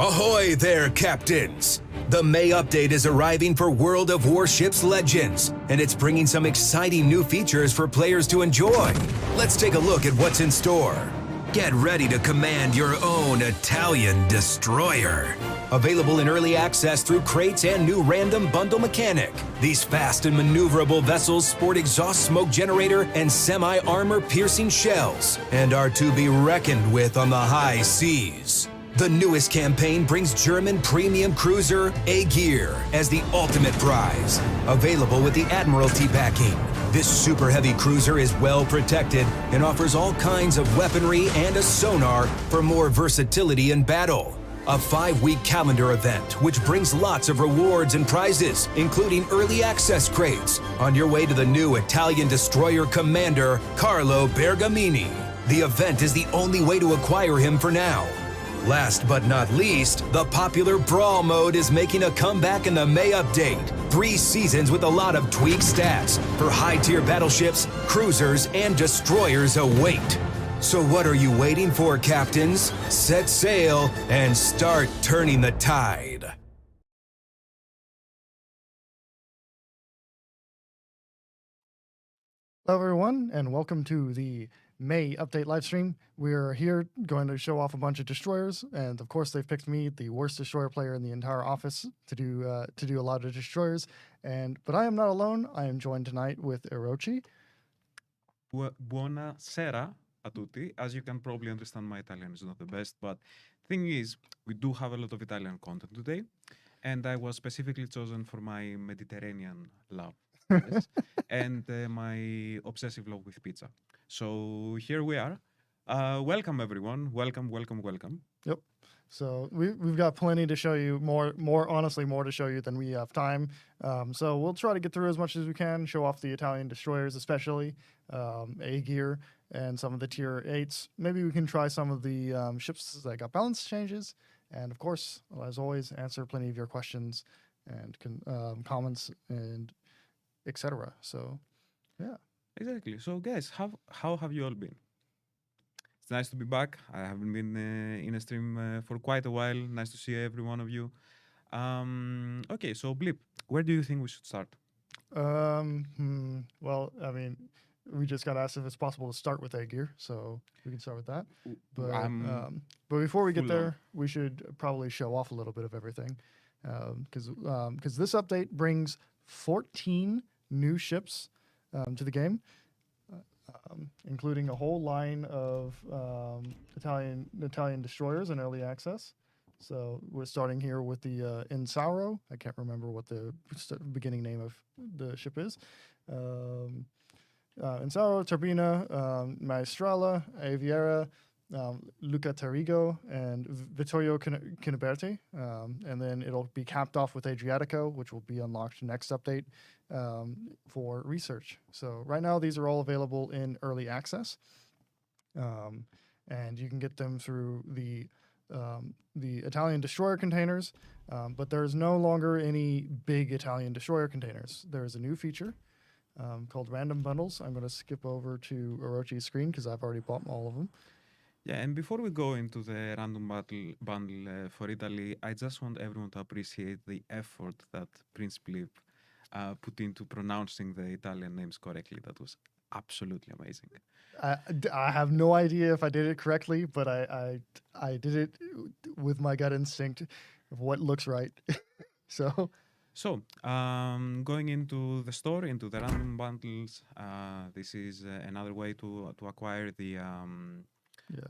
Ahoy there, captains! The May update is arriving for World of Warships Legends, and it's bringing some exciting new features for players to enjoy. Let's take a look at what's in store. Get ready to command your own Italian destroyer. Available in early access through crates and new random bundle mechanic. These fast and maneuverable vessels sport exhaust smoke generator and semi-armor piercing shells, and are to be reckoned with on the high seas. The newest campaign brings German premium cruiser Aegir as the ultimate prize, available with the Admiralty backing. This super heavy cruiser is well protected and offers all kinds of weaponry and a sonar for more versatility in battle. A 5-week calendar event which brings lots of rewards and prizes, including early access crates, on your way to the new Italian destroyer commander, Carlo Bergamini. The event is the only way to acquire him for now. Last but not least, the popular Brawl mode is making a comeback in the May update. 3 seasons with a lot of tweaked stats for high-tier battleships, cruisers, and destroyers await. So what are you waiting for, captains? Set sail and start turning the tide. Hello everyone, and welcome to the May update livestream. We're here going to show off a bunch of destroyers, and of course they've picked me, the worst destroyer player in the entire office, to do a lot of destroyers. But I am not alone. I am joined tonight with Orochi. Buonasera a tutti. As you can probably understand, my Italian is not the best, but thing is, we do have a lot of Italian content today, and I was specifically chosen for my Mediterranean love. Yes, and my obsessive love with pizza. So here we are. Welcome everyone. Welcome. Yep. So we've got plenty to show you, honestly more to show you than we have time. So we'll try to get through as much as we can, show off the Italian destroyers, especially Aegir and some of the tier 8s. Maybe we can try some of the ships that got balance changes, and of course, as always, answer plenty of your questions and comments and etc. So, yeah. Exactly. So, guys, how have you all been? It's nice to be back. I haven't been in a stream for quite a while. Nice to see every one of you. Okay, so Blip, where do you think we should start? Well, I mean, we just got asked if it's possible to start with Aegir, so we can start with that. But before we get there, we should probably show off a little bit of everything, because this update brings 14 new ships to the game, including a whole line of Italian destroyers in early access. So we're starting here with the Insauro. I can't remember what the beginning name of the ship is. Insauro, Turbina, Maestrala, Aviera, Luca Tarigo, and Vittorio Cinaberti. And then it'll be capped off with Adriatico, which will be unlocked next update for research. So right now, these are all available in early access. And you can get them through the Italian destroyer containers, but there's no longer any big Italian destroyer containers. There is a new feature called random bundles. I'm going to skip over to Orochi's screen because I've already bought all of them. Yeah, and before we go into the random bundle for Italy, I just want everyone to appreciate the effort that Prince Blip put into pronouncing the Italian names correctly. That was absolutely amazing. I have no idea if I did it correctly, but I did it with my gut instinct of what looks right. So going into the store, into the random bundles, this is another way to acquire the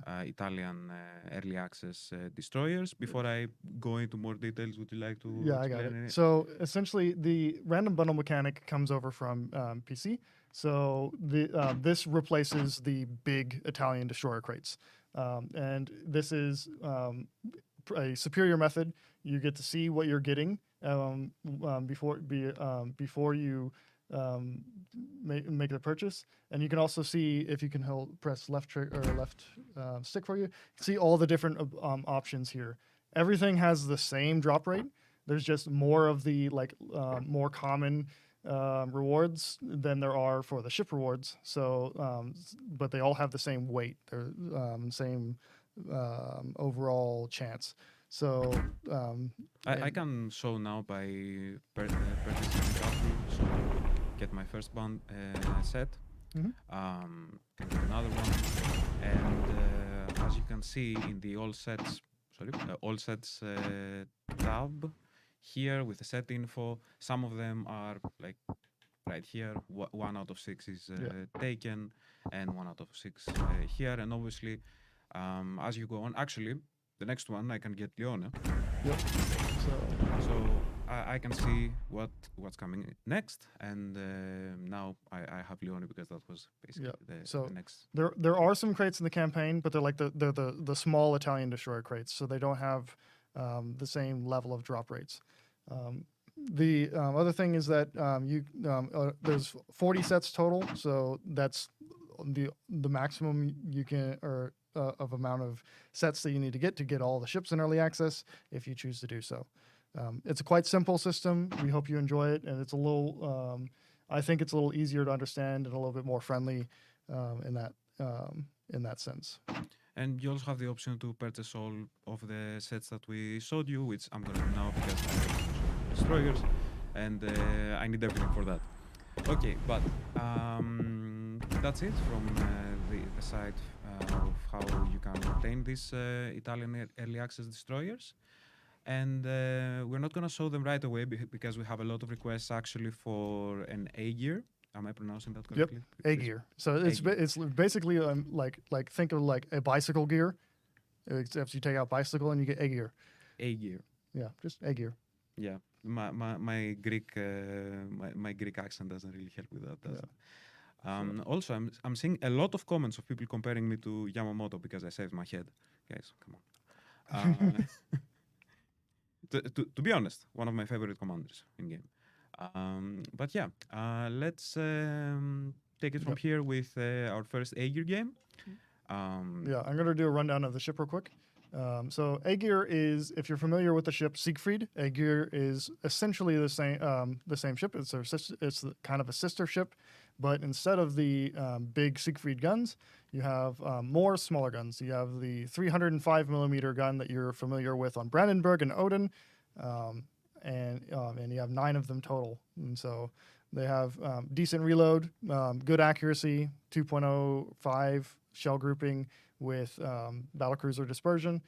Italian early access destroyers. Before I go into more details, would you like to I got it. So essentially, the random bundle mechanic comes over from PC. So this replaces the big Italian destroyer crates. And this is a superior method. You get to see what you're getting before you make the purchase, and you can also see if you can press left trigger or left stick for you. See all the different options here. Everything has the same drop rate. There's just more of the more common rewards than there are for the ship rewards. So, but they all have the same weight. They're same overall chance. So I can show now by purchasing, so get my first bond set. Mhm. Can get another one, and as you can see in the all sets tab here with the set info, some of them are like right here. 1 out of 6 is taken, and 1 out of 6 here, and obviously as you go on, actually the next one I can get Leone. Yep. So I can see what's coming next, and now I have Leone because that was basically the next. There are some crates in the campaign, but they're like the small Italian destroyer crates, so they don't have the same level of drop rates. The other thing is that there's 40 sets total, so that's the maximum you can or of amount of sets that you need to get all the ships in early access if you choose to do so. It's a quite simple system. We hope you enjoy it, and it's a little. I think it's a little easier to understand and a little bit more friendly in that sense. And you also have the option to purchase all of the sets that we showed you, which I'm gonna do now because I destroyers, and I need everything for that. Okay, but that's it from the side of how you can obtain these Italian early access destroyers. And we're not going to show them right away because we have a lot of requests actually for an A gear. Am I pronouncing that correctly? Yep, A gear. So it's basically like think of like a bicycle gear, except you take out bicycle and you get A gear. A gear. Yeah, just A gear. Yeah, my Greek my Greek accent doesn't really help with that, does it? Also, I'm seeing a lot of comments of people comparing me to Yamamoto because I saved my head. Guys, come on. To be honest, one of my favorite commanders in game. But yeah, let's take it from here with our first A-Gear game. Yeah, I'm going to do a rundown of the ship real quick. So A-Gear is, if you're familiar with the ship Siegfried, A-Gear is essentially the same ship. It's kind of a sister ship, but instead of the big Siegfried guns, you have more smaller guns. You have the 305 millimeter gun that you're familiar with on Brandenburg and Odin, and you have 9 of them total. And so they have decent reload, good accuracy, 2.05 shell grouping with battlecruiser dispersion.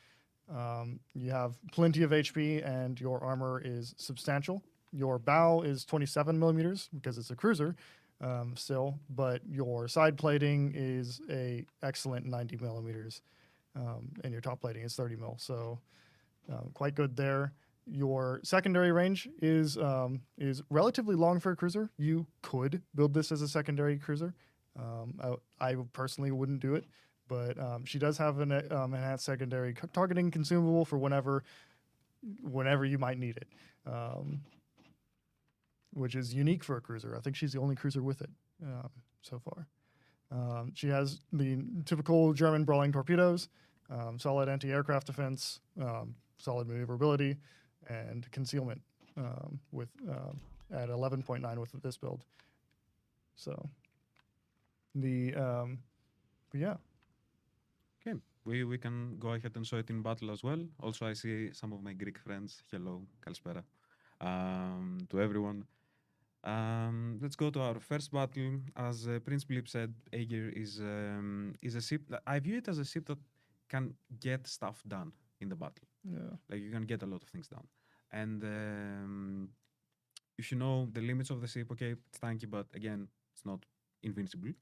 You have plenty of HP, and your armor is substantial. Your bow is 27 millimeters because it's a cruiser still, but your side plating is a excellent 90 millimeters, and your top plating is 30 mil. So quite good there. Your secondary range is relatively long for a cruiser. You could build this as a secondary cruiser. I personally wouldn't do it, but she does have an enhanced secondary targeting consumable for whenever you might need it, which is unique for a cruiser. I think she's the only cruiser with it so far. She has the typical German brawling torpedoes, solid anti-aircraft defense, solid maneuverability, and concealment with at 11.9 with this build. So yeah. Okay, we can go ahead and show it in battle as well. Also, I see some of my Greek friends. Hello, Kalspera, to everyone. Let's go to our first battle. As Prince Philip said, A-Gear is a ship. I view it as a ship that can get stuff done in the battle. Yeah. Like you can get a lot of things done. And if you know the limits of the ship, okay, it's tanky, but again, it's not invincible.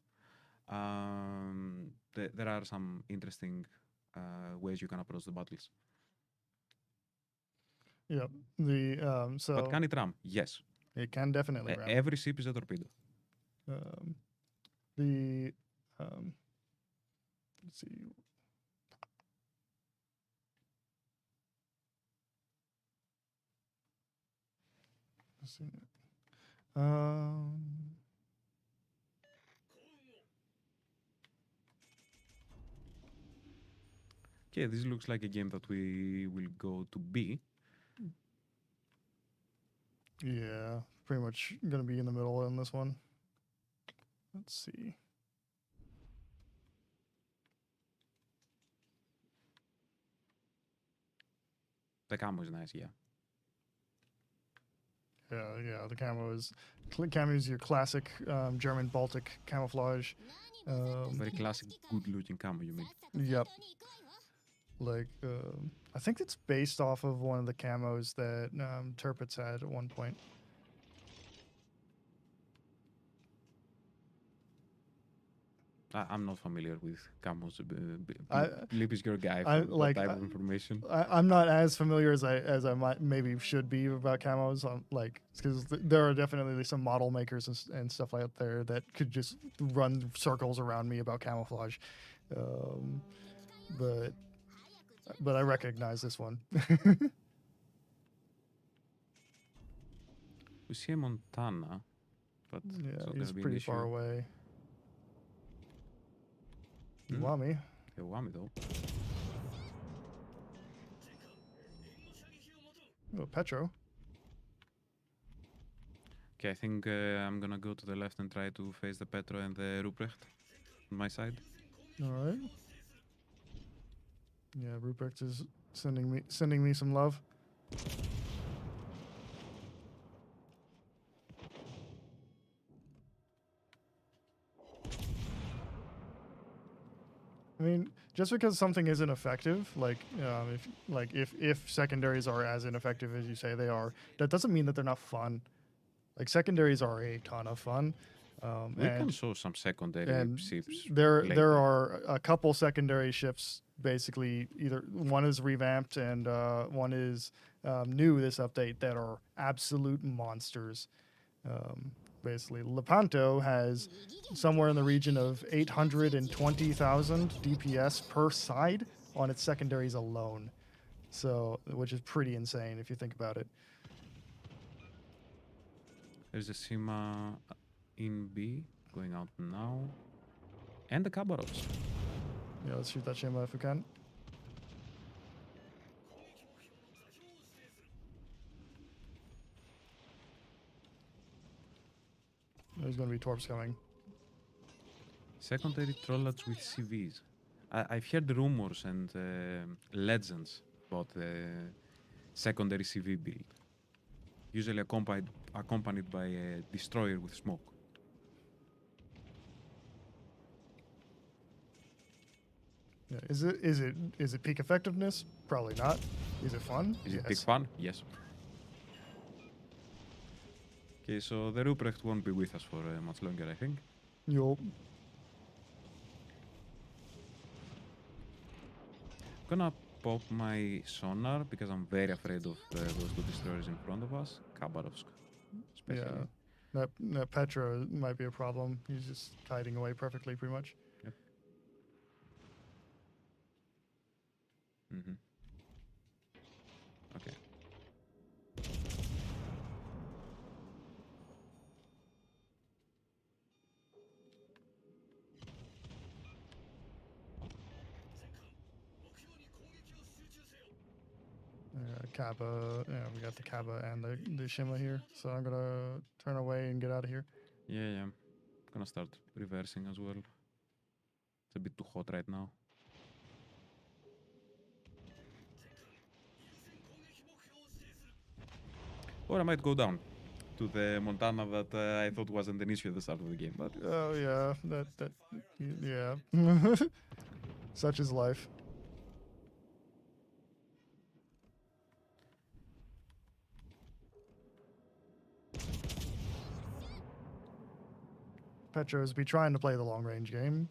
There are some interesting ways you can approach the battles. Yeah. But can it ram? Yes. It can definitely ram. Every ship is a torpedo. Let's see. Okay, this looks like a game that we will go to B. Yeah, pretty much going to be in the middle on this one. Let's see. The camo is nice, yeah. Yeah, the camo is your classic German Baltic camouflage. Very classic, good-looking camo you make. Yep. Like, I think it's based off of one of the camos that Turpitz had at one point. I'm not familiar with camos. Lip is your guy for that type of information. I'm not as familiar as I might maybe should be about camos. Like, because there are definitely some model makers and stuff out there that could just run circles around me about camouflage, but I recognize this one. We see a Montana, but yeah, he's pretty far away. Iwami. Iwami, though. Oh, Petro. Okay, I think I'm gonna go to the left and try to face the Petro and the Ruprecht on my side. All right. Yeah, Ruprecht is sending me some love. I mean, just because something isn't effective, like if secondaries are as ineffective as you say they are, that doesn't mean that they're not fun. Like secondaries are a ton of fun. We can show some secondary ships. There are a couple secondary ships. Basically, either one is revamped and one is new this update that are absolute monsters. Basically, Lepanto has somewhere in the region of 820,000 DPS per side on its secondaries alone. So, which is pretty insane if you think about it. There's a Sima in B going out now. And the Khabarovs. Yeah, let's shoot that Shima if we can. There's going to be Torps coming. Secondary trollage with CVs. I've heard rumors and legends about the secondary CV build. Usually accompanied by a destroyer with smoke. Yeah, is it peak effectiveness? Probably not. Is it fun? Is it big fun? Yes. Okay, so the Ruprecht won't be with us for much longer, I think. Yup. Gonna pop my sonar because I'm very afraid of those two destroyers in front of us. Khabarovsk, especially. Yeah, that Petra might be a problem. He's just hiding away perfectly, pretty much. Yep. Mm-hmm. Okay. Kappa, yeah, we got the Kappa and the Shima here, so I'm gonna turn away and get out of here. Yeah. Gonna start reversing as well. It's a bit too hot right now. Or I might go down to the Montana that I thought wasn't an issue at the start of the game. But oh yeah, yeah. Such is life. Petros be trying to play the long range game.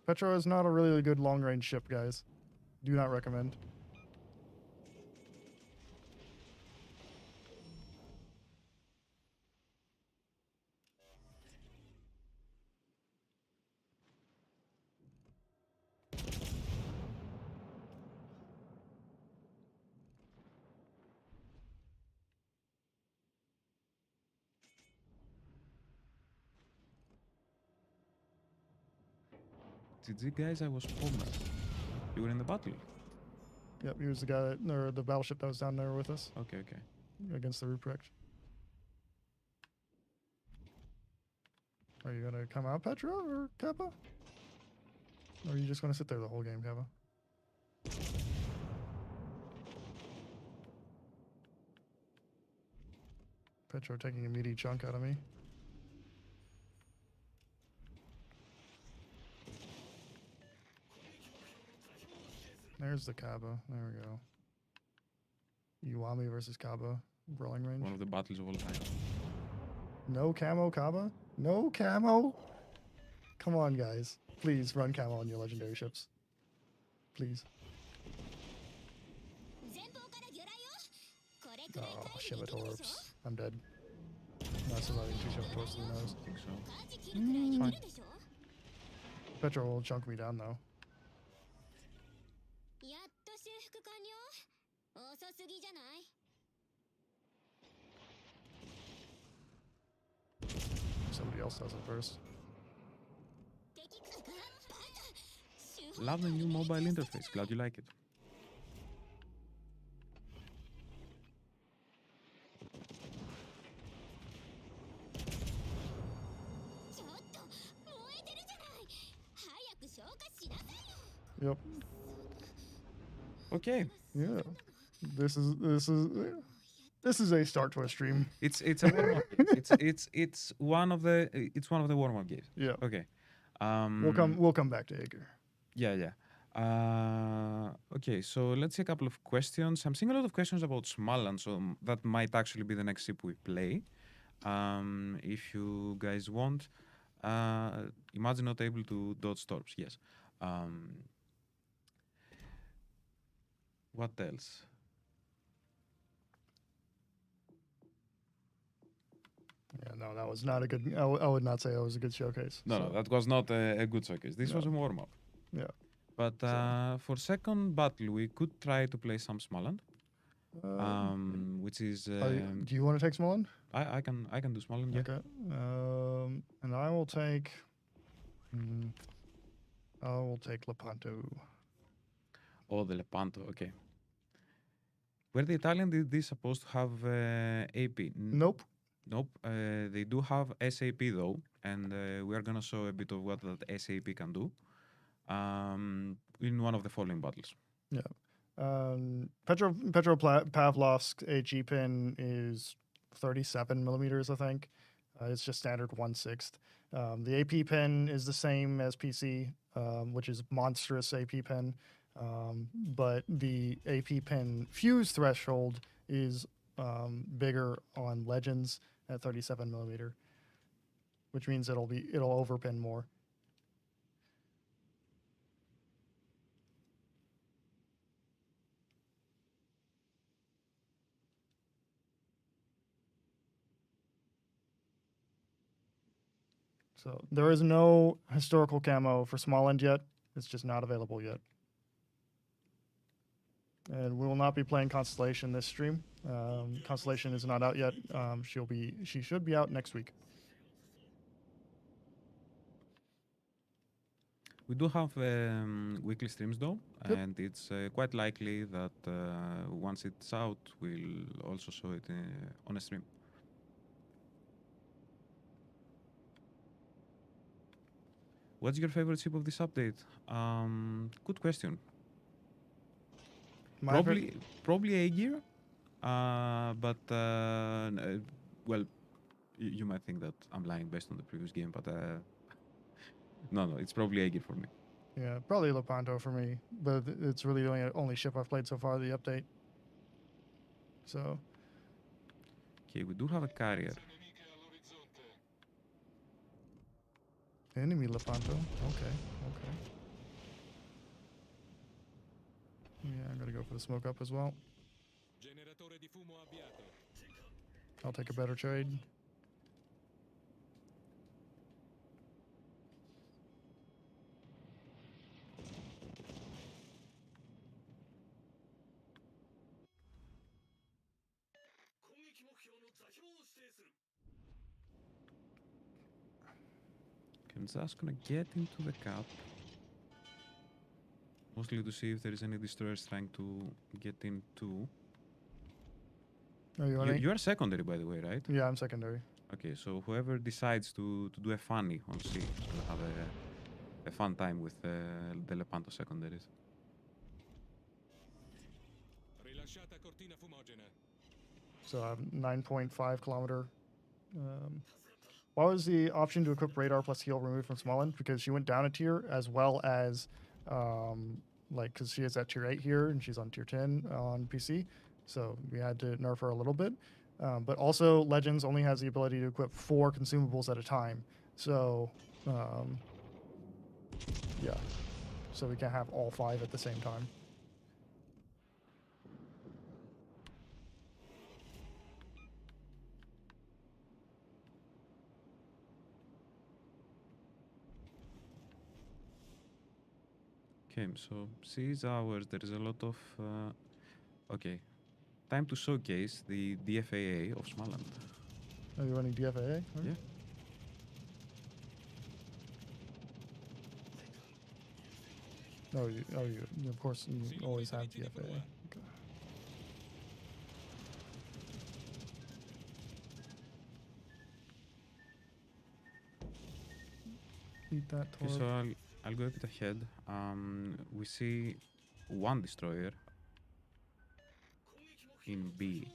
Petro is not a really good long range ship, guys. Do not recommend. GG guys, I was Homer. You were in the battle? Yep, he was the guy that, or the battleship that was down there with us. Okay. Against the Ruprecht. Are you gonna come out, Petra or Kappa? Or are you just gonna sit there the whole game, Kappa? Petro taking a meaty chunk out of me. There's the Kaba. There we go. Iwami versus Kaba. Brawling range. One of the battles of all time. No camo Kaba? No camo? Come on, guys. Please run camo on your legendary ships. Please. Oh, Shivatorps. I'm dead. Not surviving 2 Shivatorps to the nose. I think so. Fine. Petro will chunk me down, though. Somebody else does it first. Love the new mobile interface. Glad you like it. Yep. Okay. Yeah. This is a start to a stream. It's a warm up. It's one of the warm up games. Yeah. Okay. We'll come back to Aegir. Yeah. Okay, so let's see a couple of questions. I'm seeing a lot of questions about Smalland, so that might actually be the next ship we play. If you guys want. Imagine not able to dodge storms. Yes. What else? Yeah, no, that was not a good. I would not say that was a good showcase. No, that was not a good showcase. This was a warm up. Yeah. But for second battle, we could try to play some Smalland, which is. Do you want to take Smalland? I can do Smalland. Yeah. Okay. And I will take. I will take Lepanto. Oh, the Lepanto. Okay. Were the Italian did this supposed to have AP? Nope. Nope. They do have SAP though, and we are gonna show a bit of what that SAP can do in one of the following battles. Yeah. Petro Pavlovsk HE pin is 37 millimeters, I think. It's just standard 1/6. The AP pin is the same as PC, which is monstrous AP pin. But the AP pin fuse threshold is bigger on Legends at 37 millimeter, which means it'll overpin more. So there is no historical camo for Smalland yet. It's just not available yet. And we will not be playing Constellation this stream. Constellation is not out yet. She should be out next week. We do have weekly streams though, Yep. and it's quite likely that once it's out, we'll also show it on a stream. What's your favorite ship of this update? Good question. Probably Aegir, but well, you might think that I'm lying based on the previous game, but no, it's probably Aegir for me. Yeah, probably Lepanto for me, but it's really the only ship I've played so far, the update. So. Okay, we do have a carrier. Enemy Lepanto. Okay. Yeah, I'm gonna go for the smoke up as well. I'll take a better trade. I'm just gonna get into the cap. Mostly to see if there is any destroyers trying to get in too. You are secondary, by the way, right? Yeah, I'm secondary. Okay, so whoever decides to do a funny on C is gonna have a fun time with the Lepanto secondaries. So I have 9.5 kilometer. Why was the option to equip radar plus heal removed from Smallland? Because she went down a tier, as well as like, because she is at tier 8 here and she's on tier 10 on PC, so we had to nerf her a little bit. But also Legends only has the ability to equip 4 consumables at a time, so yeah, so we can't have all 5 at the same time. Okay, so C is ours. There is a lot of. Okay, time to showcase the DFAA of Smalland. Are you running DFAA? Right? Yeah. You of course you always have DFAA. Okay. Eat that Okay, torp. so I'll go a bit ahead. We see 1 destroyer in B.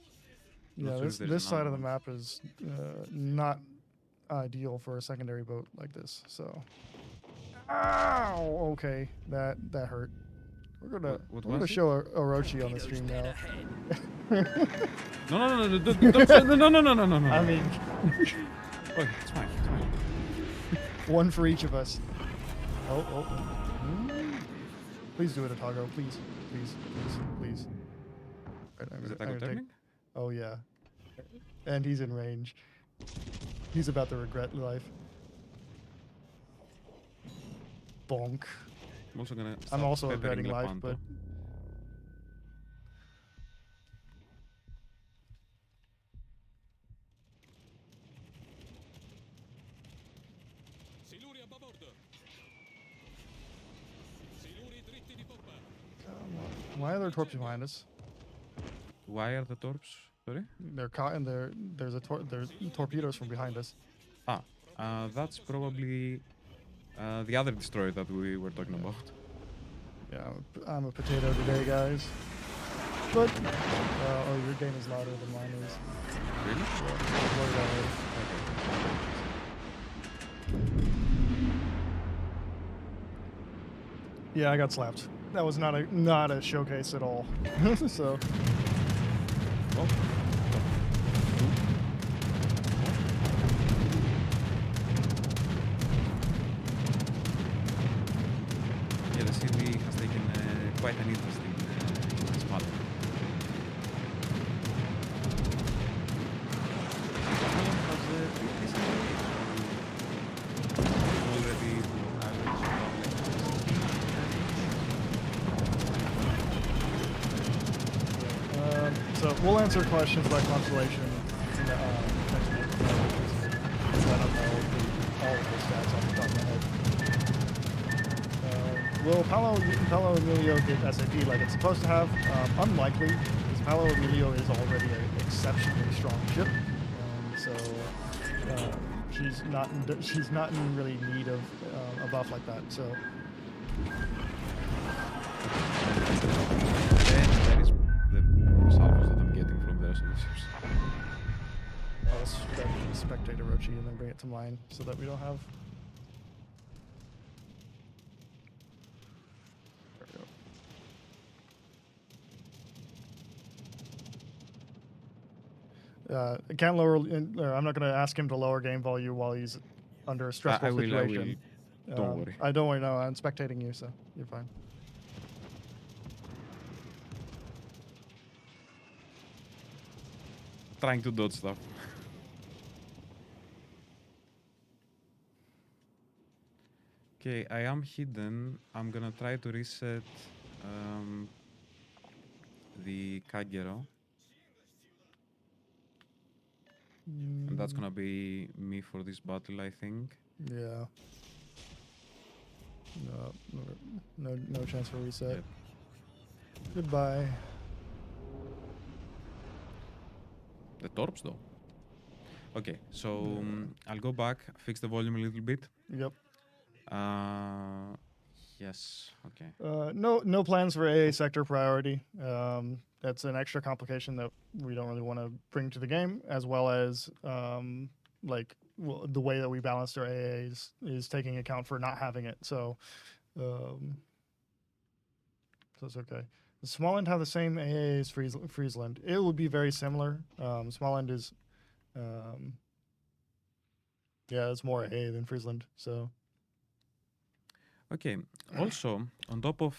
Yeah, Not sure if there's this side another of the one. map is not ideal for a secondary boat like this. So, ow! Okay, that hurt. We're gonna What show Orochi on the stream now. No. I mean, Oh, it's fine. It's fine. one for each of us. Oh. Please do it, Otago. Please. Right, Is Otago turning? Oh yeah, and he's in range. He's about to regret life. Bonk. I'm also gonna. I'm also peppering regretting life, Lepanto. but why are there torps behind us? Why are the torps? Sorry. They're caught in there. There's torpedoes from behind us. That's probably the other destroyer that we were talking about. Yeah, I'm a potato today, guys. But your game is louder than mine is. Really? Yeah, lower that way. Yeah, I got slapped. That was not a showcase at all. So. Oh. Yeah, the city has taken quite an interest in this matter. So we'll answer questions by constellation in the next week. I don't know all of the stats off the top of my head. Will Paolo Emilio get SAP like it's supposed to have? Unlikely, because Paolo Emilio is already an exceptionally strong ship, and so she's not in really need of a buff like that. So. That is the salvos that I'm getting from the rest of the ships. I'll spectate Orochi and then bring it to mine so that we don't have. There we go. I can't lower. I'm not going to ask him to lower game volume while he's under a stressful situation. Don't worry. I don't worry. No, I'm spectating you, so you're fine. Trying to dodge stuff. Okay, I am hidden. I'm gonna try to reset the Kagero. And that's gonna be me for this battle, I think. Yeah. No chance for reset. Yep. Goodbye. The torps, though. Okay, so I'll go back, fix the volume a little bit. Yep. Yes. Okay. No plans for AA sector priority. That's an extra complication that we don't really want to bring to the game, as well as the way that we balanced our AAs is taking account for not having it. So it's okay. Does Small End have the same AA as Friesland? It would be very similar. Small End is, it's more AA than Friesland. So. Okay. Also, on top of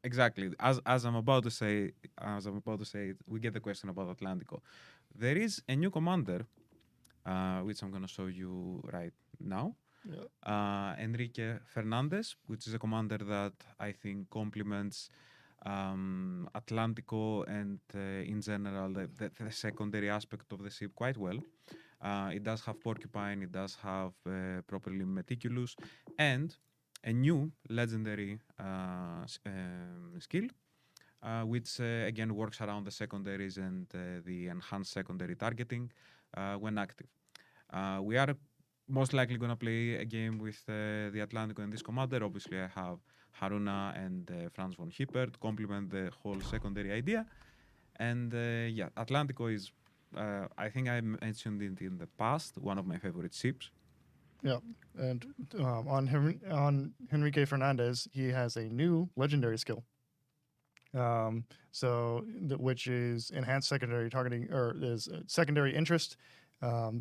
exactly. As I'm about to say, we get the question about Atlantico. There is a new commander, which I'm gonna show you right now. Yeah. Enrique Fernandez, which is a commander that I think complements Atlantico and in general the secondary aspect of the ship quite well. It does have Porcupine, it does have properly Meticulous, and a new legendary skill, which again works around the secondaries and the enhanced secondary targeting when active. We are most likely going to play a game with the Atlantico and this commander. Obviously, I have Haruna and Franz von Hippert to complement the whole secondary idea. And Atlantico is, I think I mentioned it in the past, one of my favorite ships. Yeah, and on Enrique Fernandez, he has a new legendary skill. Which is enhanced secondary targeting, or is secondary interest.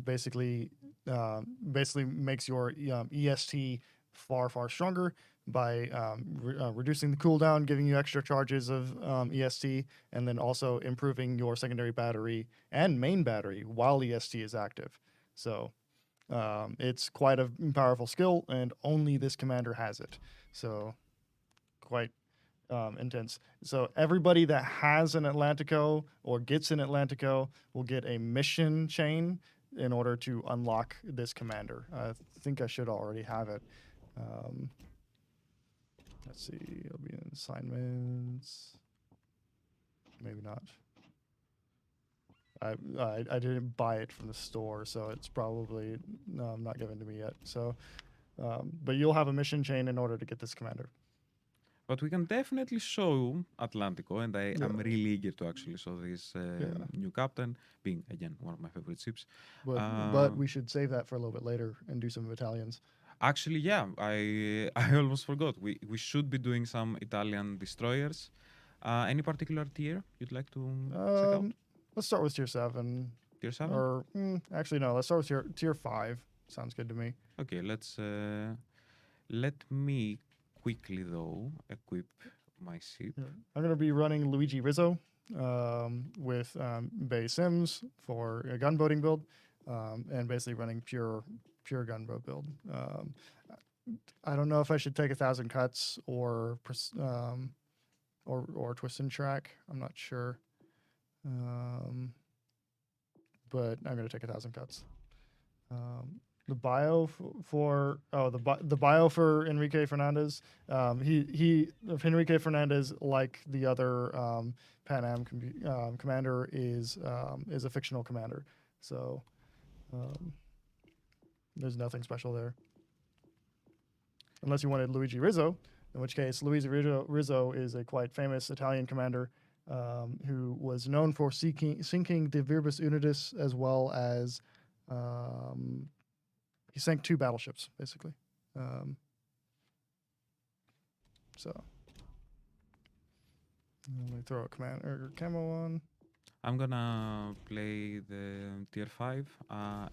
Basically makes your EST far stronger by reducing the cooldown, giving you extra charges of EST, and then also improving your secondary battery and main battery while EST is active. So it's quite a powerful skill, and only this commander has it. So quite intense. So everybody that has an Atlantico or gets an Atlantico will get a mission chain in order to unlock this commander. I think I should already have it. Let's see. It'll be in assignments. Maybe not. I didn't buy it from the store, so it's probably not given to me yet. So, but you'll have a mission chain in order to get this commander. But we can definitely show Atlantico, and I am really eager to actually show this new captain, being, again, one of my favorite ships. But we should save that for a little bit later and do some Italians. Actually, yeah, I almost forgot. We should be doing some Italian destroyers. Any particular tier you'd like to check out? Let's start with tier 7. Tier 7? Or, actually, no, let's start with tier 5. Sounds good to me. Okay, let me quickly, though, equip my ship. Yeah. I'm going to be running Luigi Rizzo with Bay Sims for a gunboating build, and basically running pure gunboat build. I don't know if I should take 1,000 cuts or twist and track. I'm not sure, but I'm going to take 1,000 cuts. The bio for Enrique Fernandez. Enrique Fernandez, like the other Pan Am commander, is a fictional commander. So there's nothing special there, unless you wanted Luigi Rizzo. In which case, Luigi Rizzo is a quite famous Italian commander who was known for sinking the Virbis Unitas, as well as he sank 2 battleships, basically. So let me throw a camo on. I'm gonna play the tier 5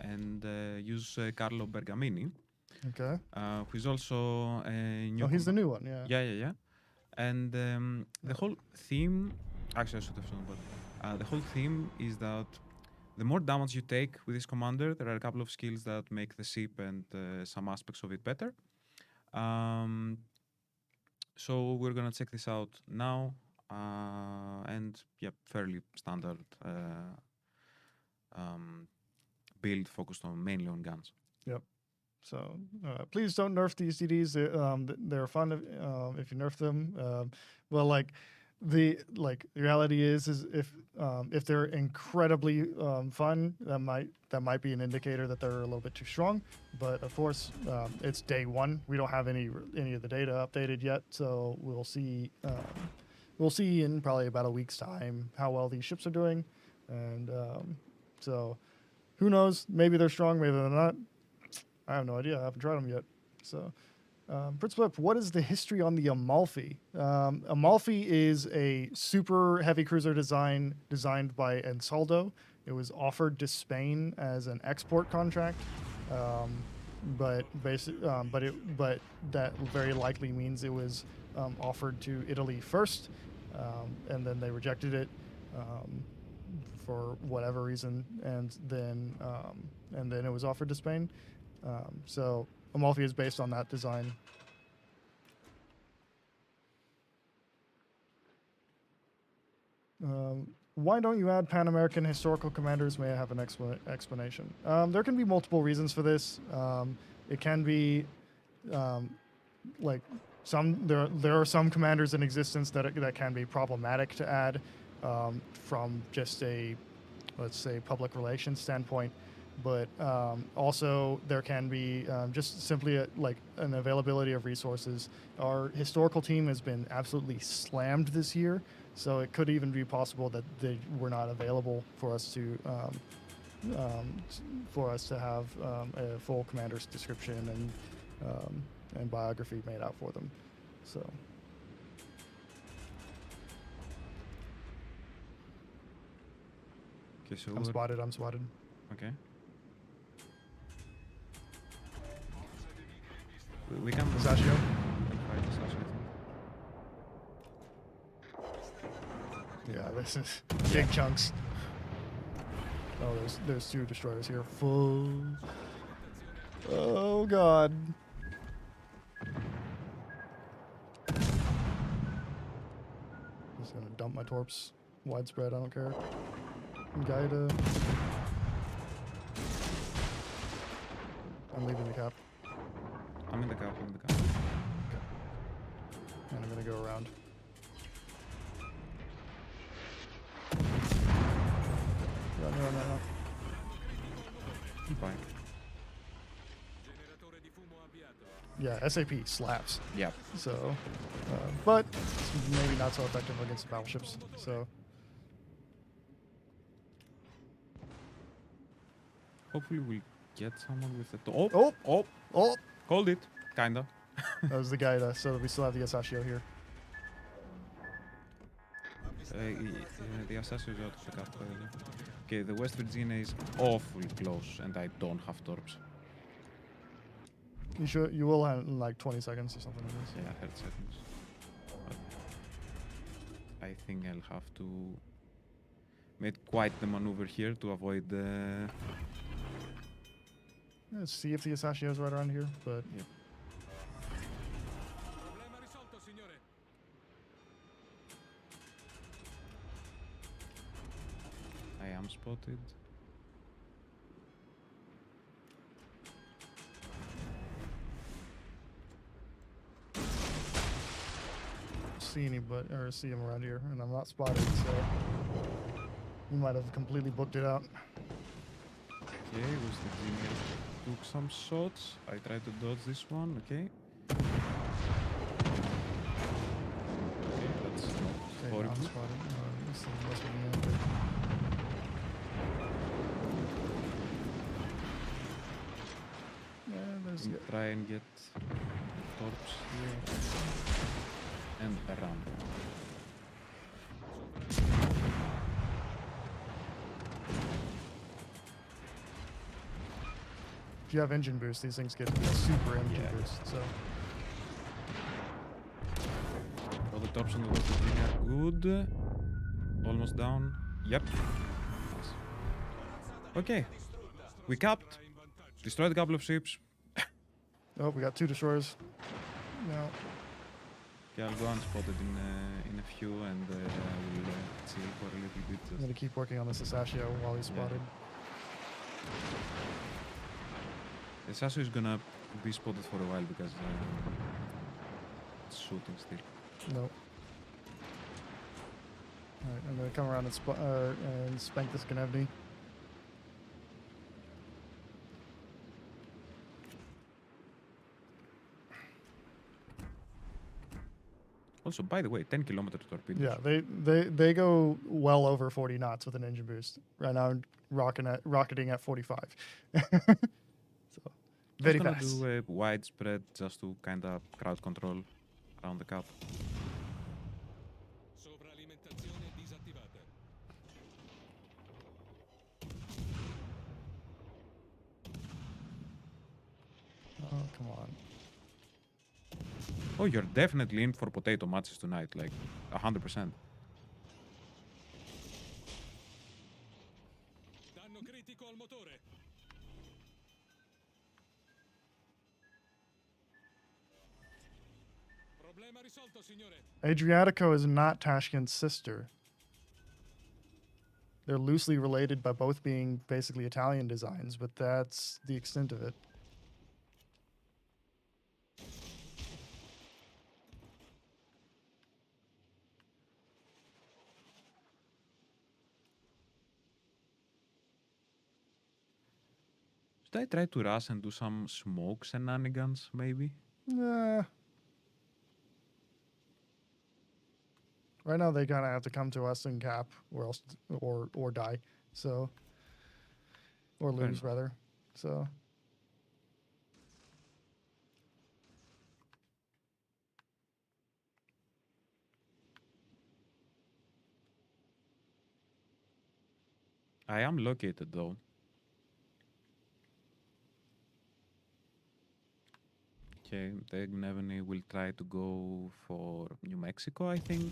and use Carlo Bergamini. Okay. Who is also a new. Oh, he's the new one, yeah. Yeah. And the whole theme, actually, I should have shown, but the whole theme is that the more damage you take with this commander, there are a couple of skills that make the ship and some aspects of it better. So we're gonna check this out now, and fairly standard build focused mainly on guns. Yep. So please don't nerf these DDs. They're fun if you nerf them. the reality is if they're incredibly fun, that might be an indicator that they're a little bit too strong. But of course, it's day one. We don't have any of the data updated yet, so we'll see. We'll see in probably about a week's time how well these ships are doing, and so who knows? Maybe they're strong, maybe they're not. I have no idea. I haven't tried them yet. So, Prince Flip, what is the history on the Amalfi? Amalfi is a super heavy cruiser designed by Ansaldo. It was offered to Spain as an export contract, but that very likely means it was offered to Italy first, and then they rejected it for whatever reason, and then it was offered to Spain. So Amalfi is based on that design. Why don't you add Pan American historical commanders? May I have an explanation? There can be multiple reasons for this. It can be like there are some commanders in existence that can be problematic to add from just a, let's say, public relations standpoint. But also there can be just simply an availability of resources. Our historical team has been absolutely slammed this year, so it could even be possible that they were not available for us to have a full commander's description and biography made out for them. So. Okay, so I'm spotted. Okay. We can Sashio. Yeah, this is big chunks. Oh, there's two destroyers here. Full. Oh god. Just gonna dump my torps. Widespread, I don't care. Gaida. I'm leaving the cap. I'm in the cap. Okay. And I'm gonna go around. Run. Fine. Yeah, SAP slaps. Yeah. So, but maybe not so effective against the battleships. So. Hopefully we'll get someone with a Oh! Hold it. Kinda. That was the Gaida, so we still have the Asashio here. The Assassin's out of the cap. Okay, the West Virginia is awfully close, and I don't have torps. You will have in like 20 seconds or something like this. Yeah, 30 seconds. But I think I'll have to make quite the maneuver here to avoid the... Let's see if the Asashio is right around here, but... Yep. I am spotted. See him around here, and I'm not spotted, so we might have completely booked it out. Okay, was the Virginia took some shots. I tried to dodge this one. Okay. Okay, that's horrible. I'm spotted. This is West Virginia. Yeah, there's. Try and get torps here and around. If you have engine boost, these things get super engine boost. So. All the torps on the West Virginia, good. Almost down. Yep. Nice. Okay. We capped. Destroyed a couple of ships. Oh, we got two destroyers. No. Okay, I'll go unspotted in a few, and I will chill for a little bit. I'm gonna keep working on this Asashio while he's spotted. The Sasho is gonna be spotted for a while because it's shooting still. Nope. All right, I'm gonna come around and spank this Gnevny. Also, by the way, 10-kilometer torpedoes. Yeah, they go well over 40 knots with an engine boost. Right now, I'm rocketing at 45. So very I'm fast. gonna do a widespread just to kind of crowd control around the cap. Oh, come on. Oh, you're definitely in for potato matches tonight, like 100%. Adriatico is not Tashkent's sister. They're loosely related by both being basically Italian designs, but that's the extent of it. Should I try to rush and do some smoke shenanigans, maybe? Nah. Right now, they kind of have to come to us and cap, or else, or die. So, or lose rather. So. I am located though. Okay, the Gnevny will try to go for New Mexico, I think.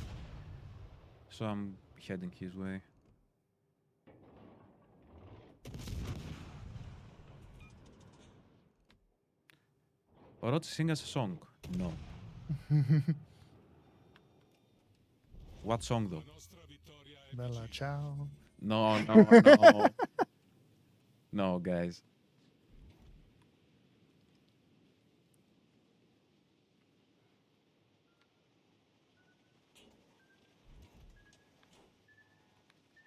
So I'm heading his way. Or to sing us a song? No. What song though? Bella ciao. No, no, no. No, guys.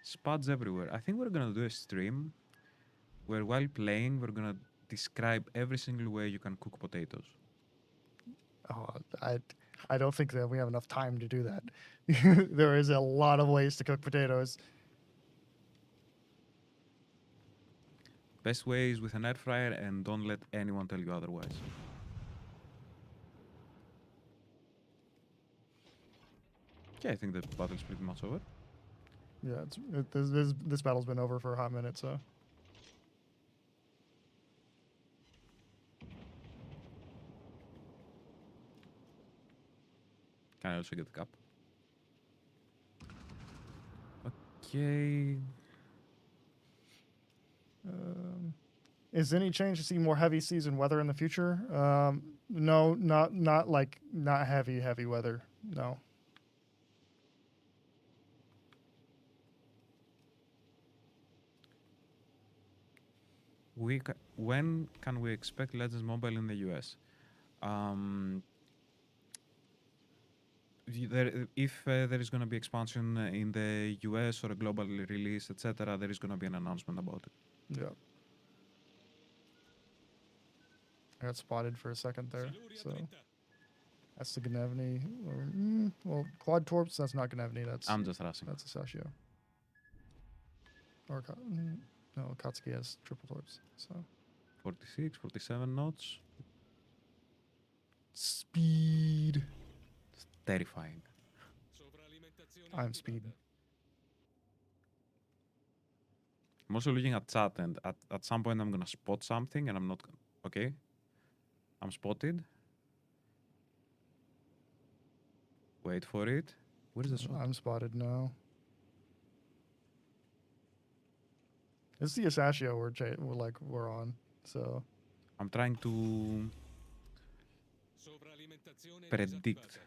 Spuds everywhere. I think we're gonna do a stream where while playing, we're gonna describe every single way you can cook potatoes. Oh, I don't think that we have enough time to do that. There is a lot of ways to cook potatoes. Best way is with an air fryer, and don't let anyone tell you otherwise. Okay, I think the battle's pretty much over. Yeah, this battle's been over for a hot minute, so. Can I also get the cup? Okay. Is any change to see more heavy season weather in the future? No, not heavy weather. No. When can we expect Legends Mobile in the US? If there is going to be expansion in the US or a global release, etc., there is going to be an announcement about it. Yeah. I got spotted for a second there, so that's the Gnevny. Well, Quad Torps, that's not Gnevny. I'm just rushing. That's a Sashio. Or no, Katsuki has triple torps. So 46, 47 knots. Speed. It's terrifying. I'm speed. I'm also looking at chat, and at some point I'm gonna spot something, and I'm not. Okay. I'm spotted. Wait for it. Where is the shot? I'm spotted now. It's the Asashio we're on. So I'm trying to predict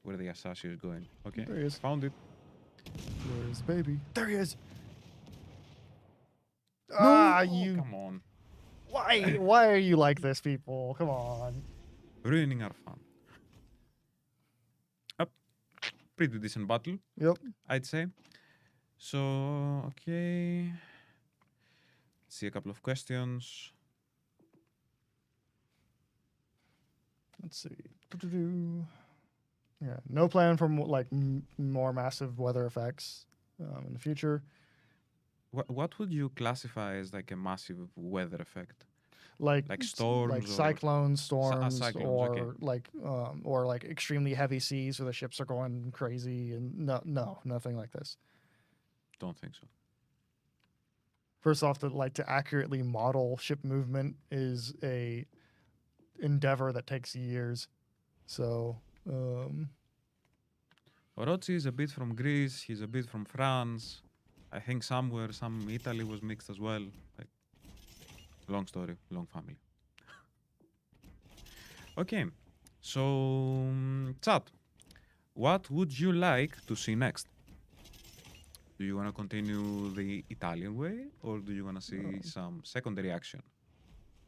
where the Asashio is going. Okay. There he is. Found it. Where's the baby? There he is. No! You. Come on. Why are you like this, people? Come on. Ruining our fun. Up. pretty decent battle. Yep. I'd say. So, okay. Let's see a couple of questions. Let's see. Yeah, no plan for like more massive weather effects in the future. What would you classify as like a massive weather effect? Like storms, like or cyclones, storms, cyclones, or okay. like extremely heavy seas where the ships are going crazy, and nothing like this. Don't think so. First off, to accurately model ship movement is a endeavor that takes years. So Orochi is a bit from Greece. He's a bit from France. I think somewhere some Italy was mixed as well. Like, long story, long family. Okay, so chat. What would you like to see next? Do you want to continue the Italian way, or do you want to see some secondary action?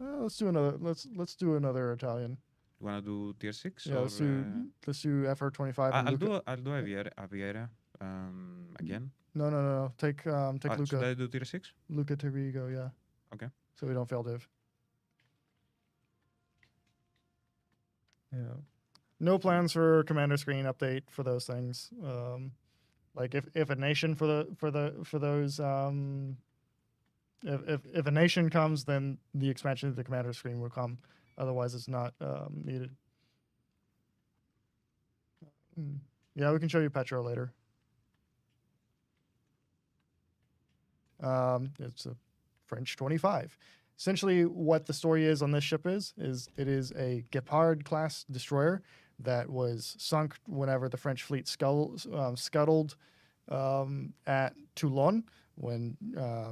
let's do another. Let's do another Italian. You want to do tier 6? Yeah, or, let's do FR25. I'll do Aviera again. No. Take Luca. Should I do tier 6? Luca Tirigo, yeah. Okay. So we don't fail div. Yeah. No plans for commander screen update for those things. Like if a nation for those if a nation comes, then the expansion of the commander screen will come. Otherwise, it's not needed. Yeah, we can show you Petro later. It's a French 25. Essentially, what the story is on this ship is it is a Gepard class destroyer that was sunk whenever the French fleet scuttled at Toulon when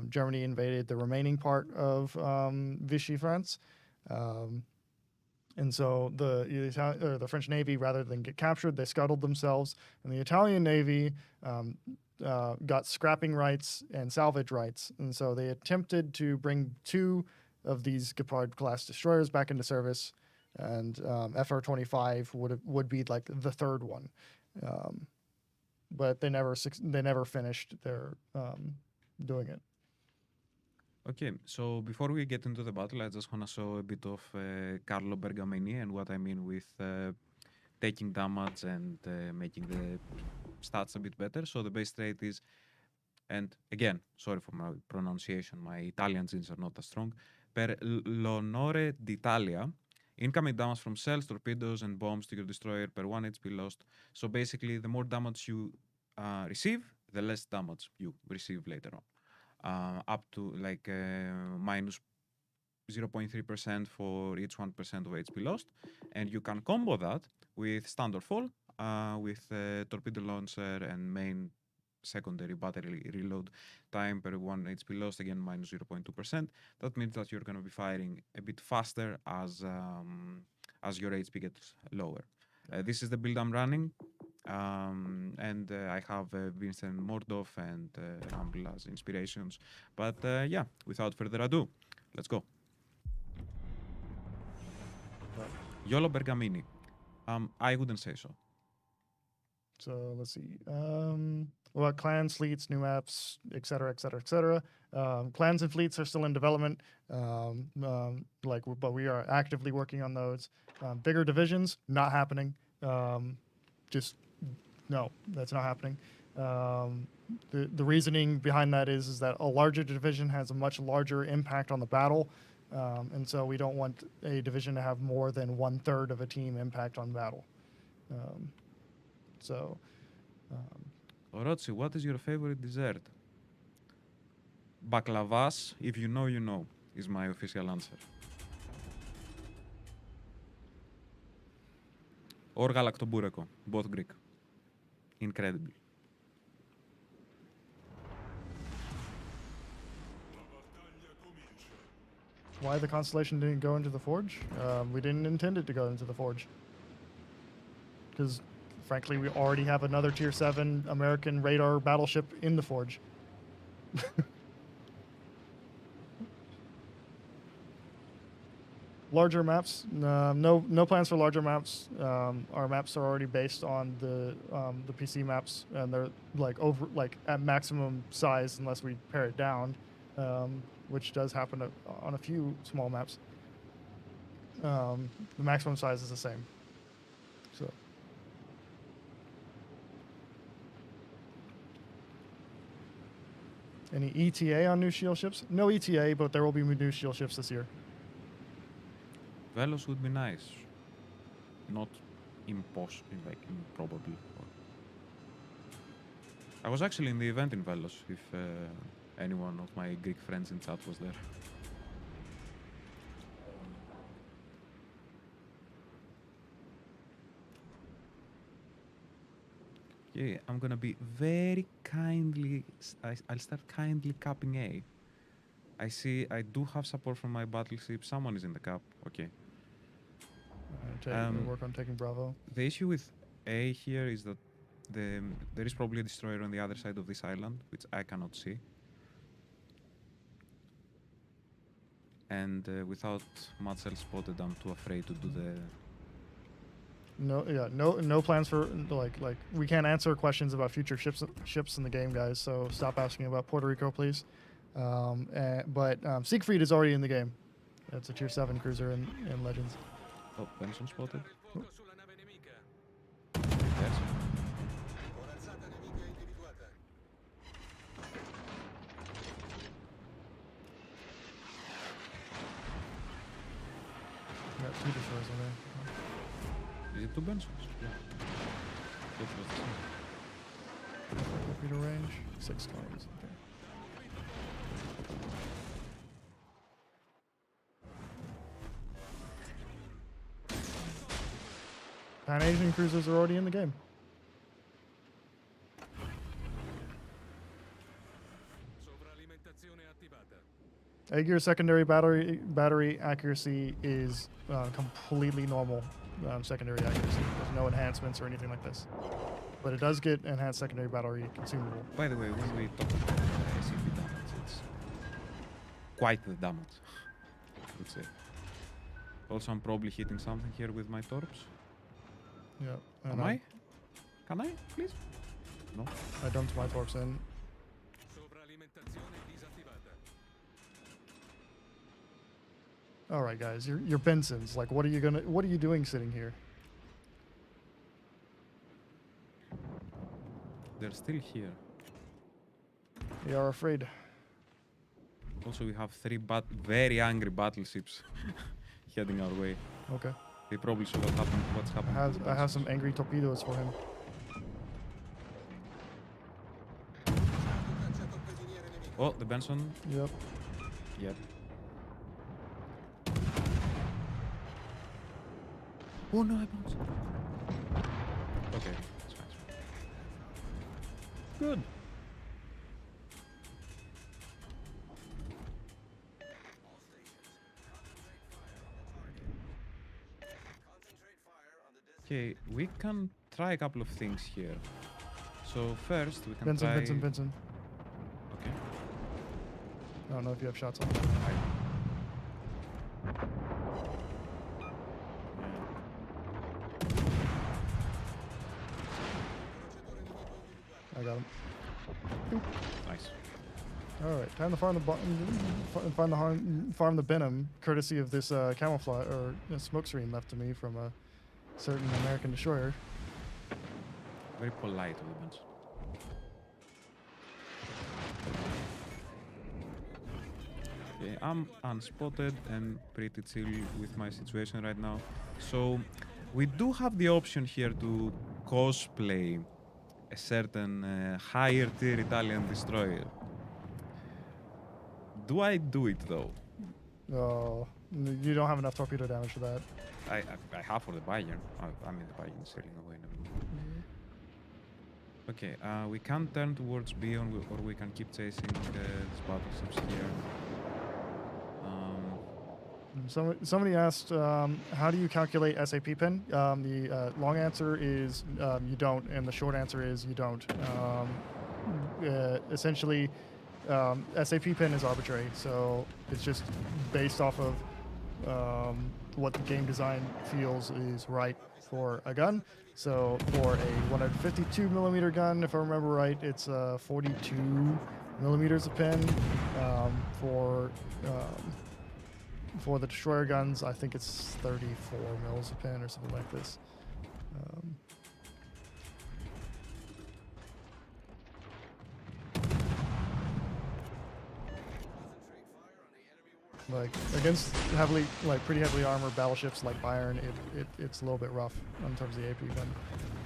Germany invaded the remaining part of Vichy France. And so the French Navy, rather than get captured, they scuttled themselves. And the Italian Navy got scrapping rights and salvage rights. And so they attempted to bring 2 of these Gepard-class destroyers back into service. And FR-25 would be like the 3rd one. But they never finished their doing it. Okay, so before we get into the battle, I just want to show a bit of Carlo Bergamini and what I mean with taking damage and making the stats a bit better. So the base rate is, and again, sorry for my pronunciation, my Italian genes are not as strong, per l'onore d'Italia, incoming damage from shells, torpedoes, and bombs to your destroyer per 1 HP lost. So basically, the more damage you receive, the less damage you receive later on. Up to like minus 0.3% for each 1% of HP lost. And you can combo that with standard fall, with torpedo launcher and main secondary battery reload time per 1 HP lost, again minus 0.2%. That means that you're going to be firing a bit faster as your HP gets lower. This is the build I'm running. And I have Vincent Mordov and Rumble as inspirations. But yeah, without further ado, let's go. YOLO Bergamini. I wouldn't say so. So let's see. What about clans, fleets, new maps, etc., etc., etc. Clans and fleets are still in development, but we are actively working on those. Bigger divisions, not happening. No, that's not happening. The reasoning behind that is that a larger division has a much larger impact on the battle, and so we don't want a division to have more than 1/3 of a team impact on battle. Orochi, what is your favorite dessert? Baklavas, if you know, you know, is my official answer. Or galaktoboureko, both Greek. Incredible. Why the Constellation didn't go into the Forge? We didn't intend it to go into the Forge. Because, frankly, we already have another Tier 7 American radar battleship in the Forge. Larger maps, no plans for larger maps. Our maps are already based on the PC maps, and they're like at maximum size unless we pare it down, which does happen on a few small maps. The maximum size is the same. So. Any ETA on new shield ships? No ETA, but there will be new shield ships this year. Velos would be nice. Not impossible, like improbable. I was actually in the event in Velos, if anyone of my Greek friends in chat was there. Yeah, I'm gonna be very kindly, I'll start kindly capping A. I see I do have support from my battleship. Someone is in the cap. Okay. Work on taking Bravo. The issue with A here is that there is probably a destroyer on the other side of this island, which I cannot see. And without much else spotted, I'm too afraid to do the... No plans for like we can't answer questions about future ships in the game, guys. So stop asking about Puerto Rico, please. But Siegfried is already in the game. It's a tier 7 cruiser in Legends. Oh, Benson spotted. Oh. Yes. Got 2 destroyers in there. Is it 2 Bensons? Yeah. Torpedo range, 6 times. Okay. Pan-Asian cruisers are already in the game. Aegir secondary battery accuracy is completely normal secondary accuracy. There's no enhancements or anything like this. But it does get enhanced secondary battery consumable. By the way, when we talk about SCP damage, it's quite the damage, I would say. Also, I'm probably hitting something here with my torps. Yeah. Am I? Can I, please? No. I dumped my torps in. All right, guys, you're Bensons. Like, what are you doing sitting here? They're still here. They are afraid. Also, we have 3 very angry battleships heading our way. Okay. They probably saw what's happening. I have some angry torpedoes for him. Oh, the Benson. Yep. Yep. Oh no, I bounced. Okay, that's fine. Good. Okay, we can try a couple of things here. So first, we can try... Benson. Okay. I don't know if you have shots on. I got him. Nice. All right, time to farm the Benham, courtesy of this camouflage or smoke screen left to me from a certain American destroyer. Very polite movements. Okay, I'm unspotted and pretty chill with my situation right now. So we do have the option here to cosplay a certain higher tier Italian destroyer. Do I do it though? Oh, you don't have enough torpedo damage for that. I have for the Bayern. I mean the Bayern is sailing away now. Okay, we can turn towards B or we can keep chasing these battleships here. Somebody asked, how do you calculate SAP pin? The long answer is you don't, and the short answer is you don't. Essentially, SAP pin is arbitrary, so it's just based off of what the game design feels is right for a gun. So for a 152 millimeter gun, if I remember right, it's 42 millimeters a pin. For the destroyer guns, I think it's 34 mils a pin or something like this. Like against pretty heavily armored battleships like Bayern, it's a little bit rough in terms of the AP pin,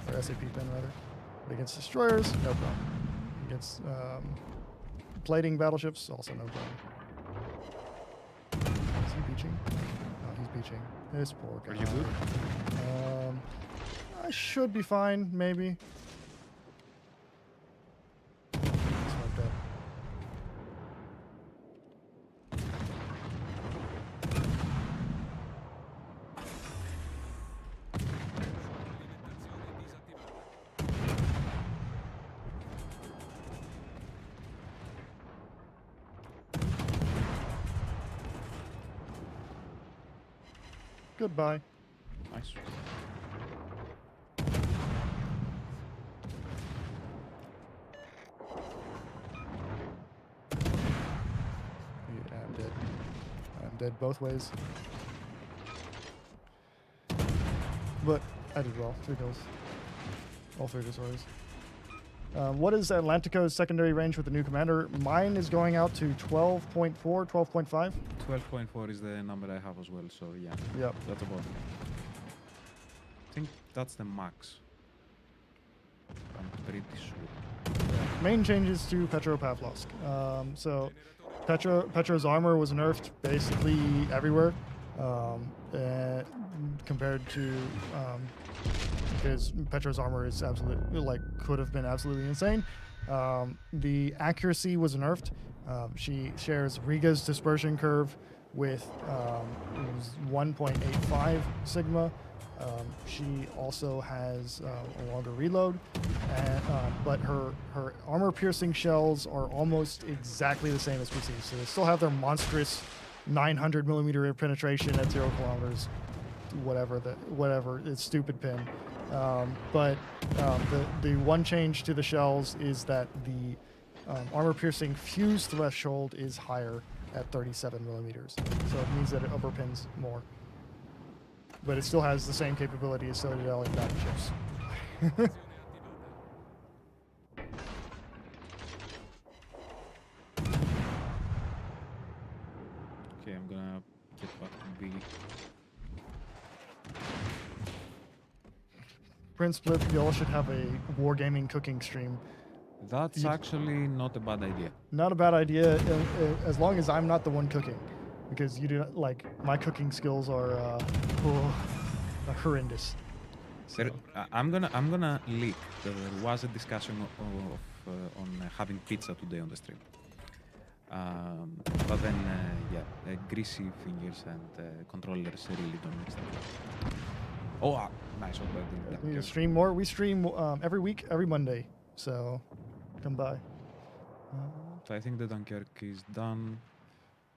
or SAP pin rather. But against destroyers, no problem. Against plating battleships, also no problem. Is he beaching? No, he's beaching. This poor guy. Are you good? I should be fine, maybe. Smoked up. Goodbye. Nice. Yeah, I'm dead. I'm dead both ways. But I did well. 3 kills. All 3 destroyers. What is Atlantico's secondary range with the new commander? Mine is going out to 12.4, 12.5. 12.4 is the number I have as well, so yeah. Yep. That's about it. I think that's the max. I'm pretty sure. Main changes to Petro Pavlovsk. So Petro's armor was nerfed basically everywhere, compared to because Petro's armor is absolutely could have been absolutely insane. The accuracy was nerfed. She shares Riga's dispersion curve with 1.85 sigma. She also has a longer reload, but her armor-piercing shells are almost exactly the same as PC. So they still have their monstrous 900 millimeter penetration at 0 kilometers, whatever it's stupid pin. But the one change to the shells is that the armor-piercing fuse threshold is higher at 37 millimeters. So it means that it overpins more. But it still has the same capability as Citadel and battleships. Okay, I'm gonna get back to B. Prince Blip, y'all should have a wargaming cooking stream. That's actually not a bad idea. Not a bad idea, as long as I'm not the one cooking, because you do not, my cooking skills are horrendous. So, I'm gonna leak. There was a discussion on having pizza today on the stream. But then, greasy fingers and controllers really don't mix them. Oh, nice one. We stream more. We stream every week, every Monday. So, come by. So I think the Dunkirk is done.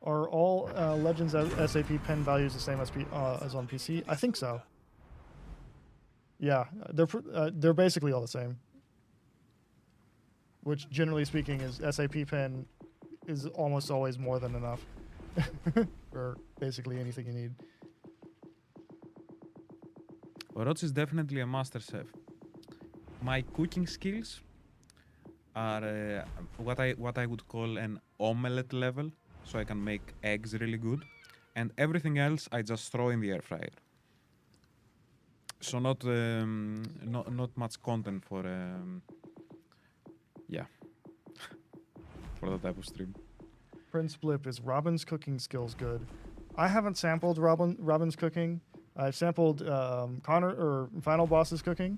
Are all Legends SAP pen values the same as on PC? I think so. Yeah, they're basically all the same. Which, generally speaking, is SAP pen is almost always more than enough for basically anything you need. Orochi is definitely a master chef. My cooking skills are what I would call an omelette level, so I can make eggs really good, and everything else I just throw in the air fryer. So not much content for for that type of stream. Prince Blip, is Robin's cooking skills good? I haven't sampled Robin's cooking. I've sampled Connor or Final Boss's cooking.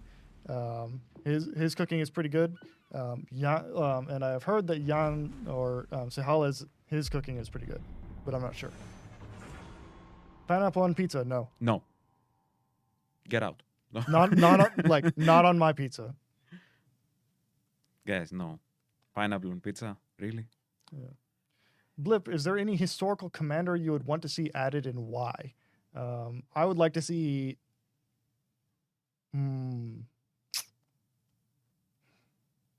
His cooking is pretty good. And I've heard that Jan or Sehala's his cooking is pretty good, but I'm not sure. Pineapple on pizza? No. No. Get out. No. Not on my pizza. Guys, no. Pineapple on pizza? Really? Yeah. Blip, is there any historical commander you would want to see added and why? I would like to see. There's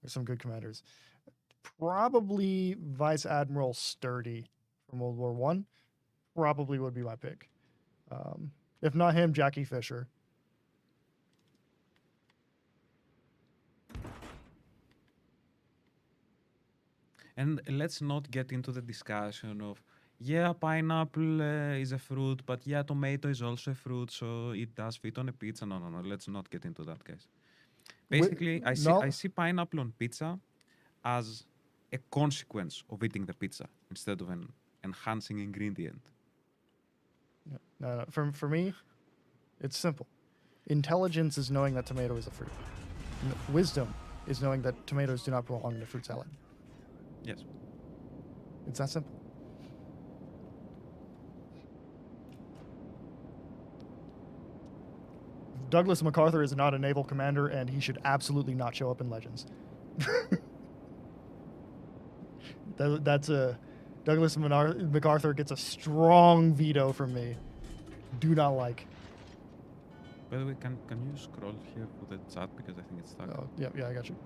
some good commanders. Probably Vice Admiral Sturdy from World War One. Probably would be my pick. If not him, Jackie Fisher. And let's not get into the discussion of, yeah, pineapple is a fruit, but yeah, tomato is also a fruit, so it does fit on a pizza. No, let's not get into that, guys. Basically, I see pineapple on pizza as a consequence of eating the pizza instead of an enhancing ingredient. No. For me, it's simple. Intelligence is knowing that tomato is a fruit. Wisdom is knowing that tomatoes do not belong in a fruit salad. Yes. It's that simple. Douglas MacArthur is not a naval commander, and he should absolutely not show up in Legends. That's a Douglas MacArthur gets a strong veto from me. Do not like. By the way, can you scroll here for the chat because I think it's stuck. Oh, yeah, I got you.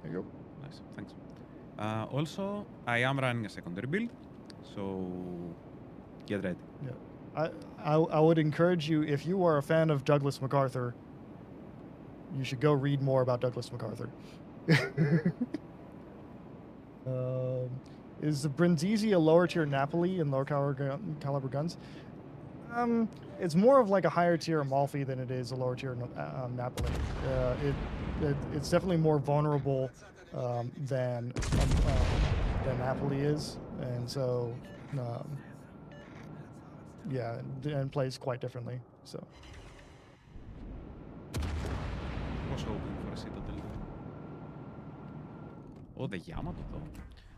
There you go. Nice, thanks. Also, I am running a secondary build, so get ready. Yeah, I would encourage you, if you are a fan of Douglas MacArthur, you should go read more about Douglas MacArthur. Is the Brindisi a lower tier Napoli in lower caliber guns? It's more of like a higher tier Amalfi than it is a lower tier Napoli. It's definitely more vulnerable than Napoli is, and so yeah, and plays quite differently. So. Was hoping for a Citadel. Oh, the Yamato though.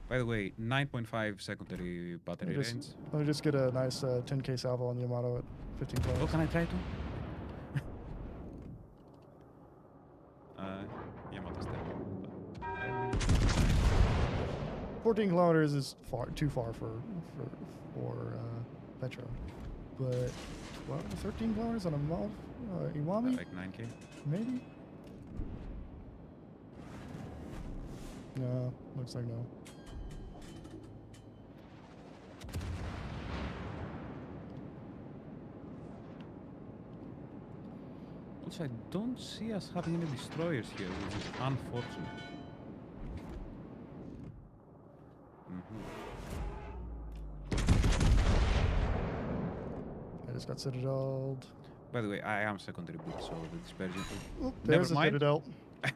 By the way, 9.5 secondary battery range. Let me just get a nice 10k salvo on the Yamato at 15 kilometers. Oh, can I try to? Yamato's there. 14 kilometers is too far for Petro, but 12 to 13 kilometers on a Iwami? Like 9k? Maybe? No, looks like no. Also, I don't see us having any destroyers here, which is unfortunate. I just got citadeled. By the way, I am secondary build, so the dispersion. Oop, there's a mind. citadel. I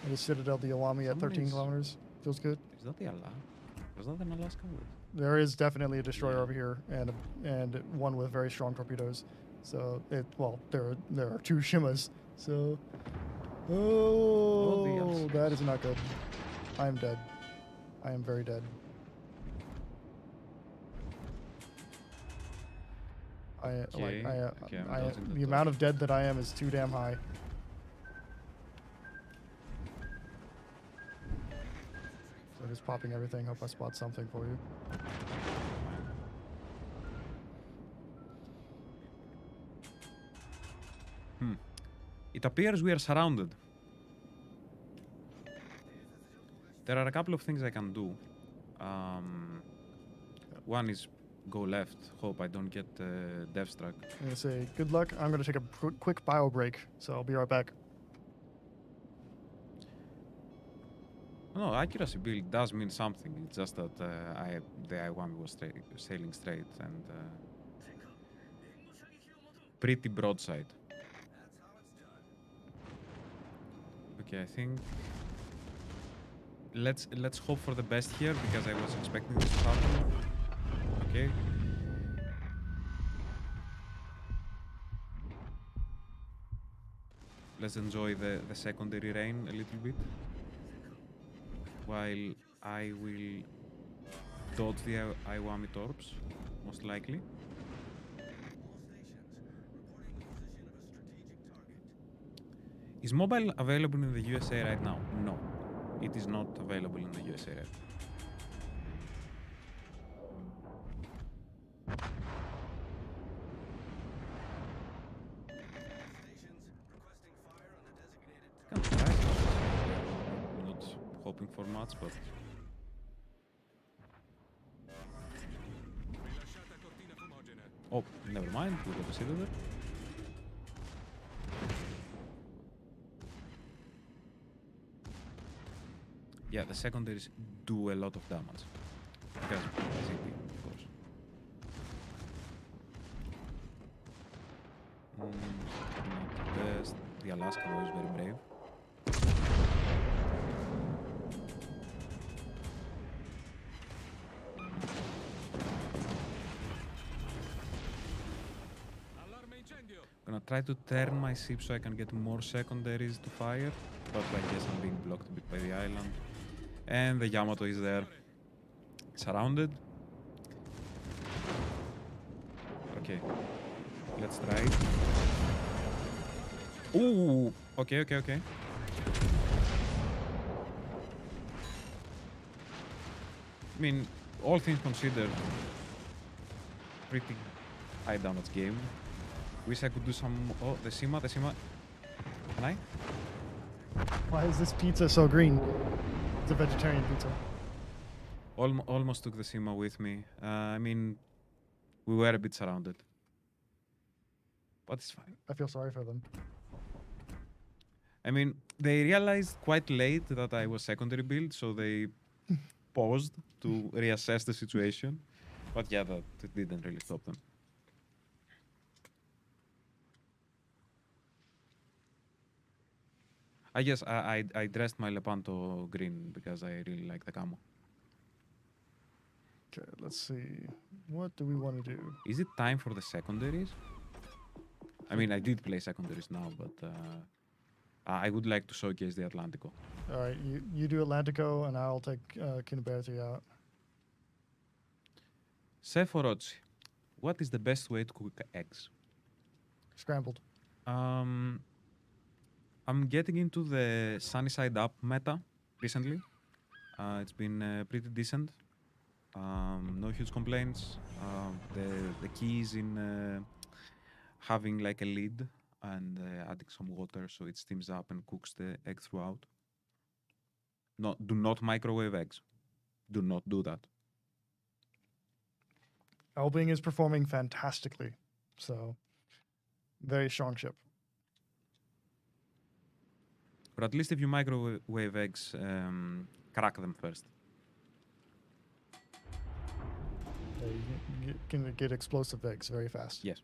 just citadeled the Iwami at 13 kilometers. Feels good. Is that the Alaska? Was that an Alaska word? There is definitely a destroyer over here, and one with very strong torpedoes. So there are two Shimas. So, that is not good. I am dead. I am very dead. The amount of dead that I am is too damn high. So just popping everything. Hope I spot something for you. It appears we are surrounded. There are a couple of things I can do. One is go left. Hope I don't get dev struck. I'm gonna say good luck. I'm gonna take a quick bio break, so I'll be right back. No, accuracy build does mean something. It's just that the I-1 was sailing straight and pretty broadside. Okay, I think let's hope for the best here because I was expecting this to happen. Okay. Let's enjoy the secondary rain a little bit. While I will dodge the Iwami torps, most likely. Is mobile available in the USA right now? No. it is not available in the USA yet. Not hoping for much, but oh, never mind. We got a citadel. Yeah, the secondaries do a lot of damage because CP, of course. Not the best. The Alaska was very brave. Gonna try to turn my ship so I can get more secondaries to fire, but I guess I'm being blocked a bit by the island. And the Yamato is there. Surrounded. Okay. Let's try it. Ooh! Okay. I mean, all things considered, pretty high damage game. Wish I could do some... Oh, the Sima. Can I? Why is this pizza so green? It's a vegetarian pizza. Almost took the Sima with me. I mean, we were a bit surrounded. But it's fine. I feel sorry for them. I mean, they realized quite late that I was secondary build, so they paused to reassess the situation. But yeah, that didn't really stop them. I guess I dressed my Lepanto green because I really like the camo. Okay, let's see. What do we want to do? Is it time for the secondaries? I mean, I did play secondaries now, but I would like to showcase the Atlantico. All right, you do Atlantico, and I'll take Kinaberti out. Sephiroth, what is the best way to cook eggs? Scrambled. I'm getting into the sunny side up meta recently. It's been pretty decent. No huge complaints. The key is in having like a lid and adding some water so it steams up and cooks the egg throughout. No, do not microwave eggs. Do not do that. Elbing is performing fantastically, so very strong ship. But at least if you microwave eggs, crack them first. You can get explosive eggs very fast. Yes.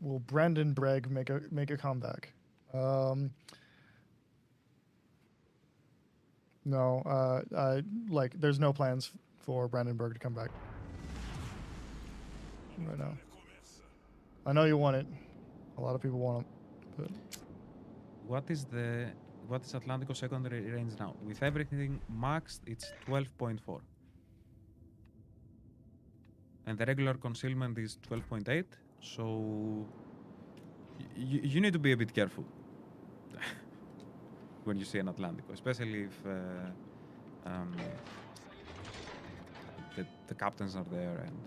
Will Brandon Bragg make a comeback? No. There's no plans for Brandon Berg to come back right now. I know you want it. A lot of people want him. But What is Atlantico secondary range now? With everything maxed, it's 12.4. And the regular concealment is 12.8. So you need to be a bit careful when you see an Atlantico, especially if the captains are there and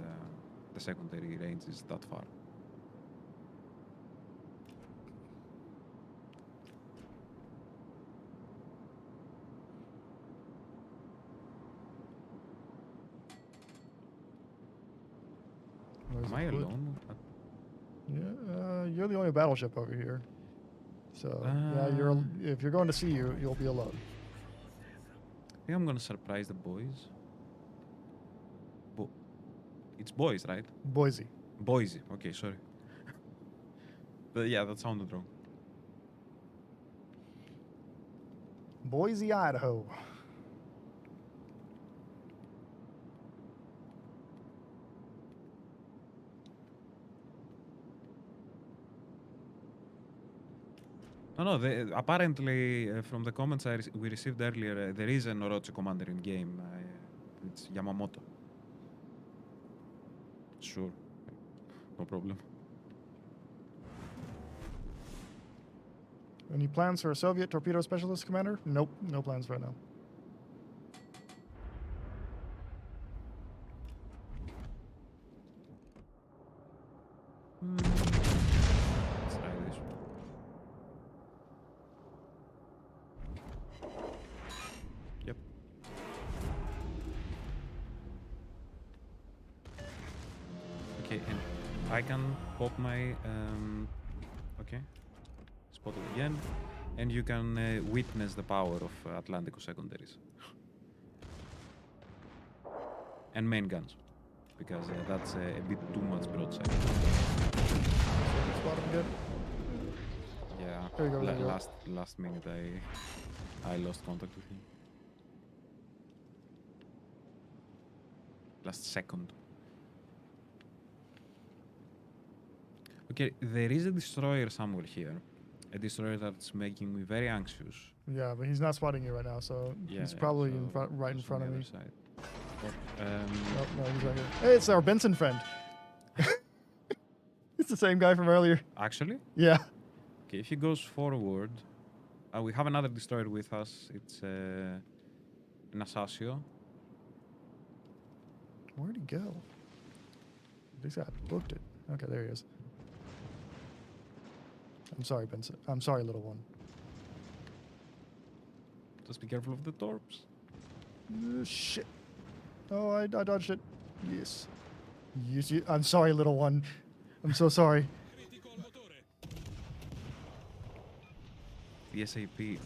the secondary range is that far. Am I alone? Yeah, you're the only battleship over here. So yeah, if you're going to sea, you'll be alone. I think I'm gonna surprise the boys. It's boys, right? Boise. Boise. Okay, sorry. But yeah, that sounded wrong. Boise, Idaho. No. Apparently, from the comments we received earlier, there is an Orochi commander in game. It's Yamamoto. Sure. No problem. Any plans for a Soviet torpedo specialist, Commander? Nope, no plans right now. Let's try this. Yep. Okay, and I can pop my okay, spot it again, and you can witness the power of Atlantico secondaries and main guns, because that's a bit too much broadside. Spot him good. Yeah. There you go, there you go. Last minute I lost contact with him. Last second. Okay, there is a destroyer somewhere here. A destroyer that's making me very anxious. Yeah, but he's not spotting you right now, so Yeah, he's yeah, probably so in front, right in it's front on of the me. other side. Oh, no, he's right here. Hey, it's our Benson friend. It's the same guy from earlier. Actually? Yeah. Okay, if he goes forward, we have another destroyer with us. It's an Asasio. Where'd he go? This guy booked it. Okay, there he is. I'm sorry, Benson. I'm sorry, little one. Just be careful of the torps. Shit. Oh, I dodged it. Yes. Yes, I'm sorry, little one. I'm so sorry. The SAP.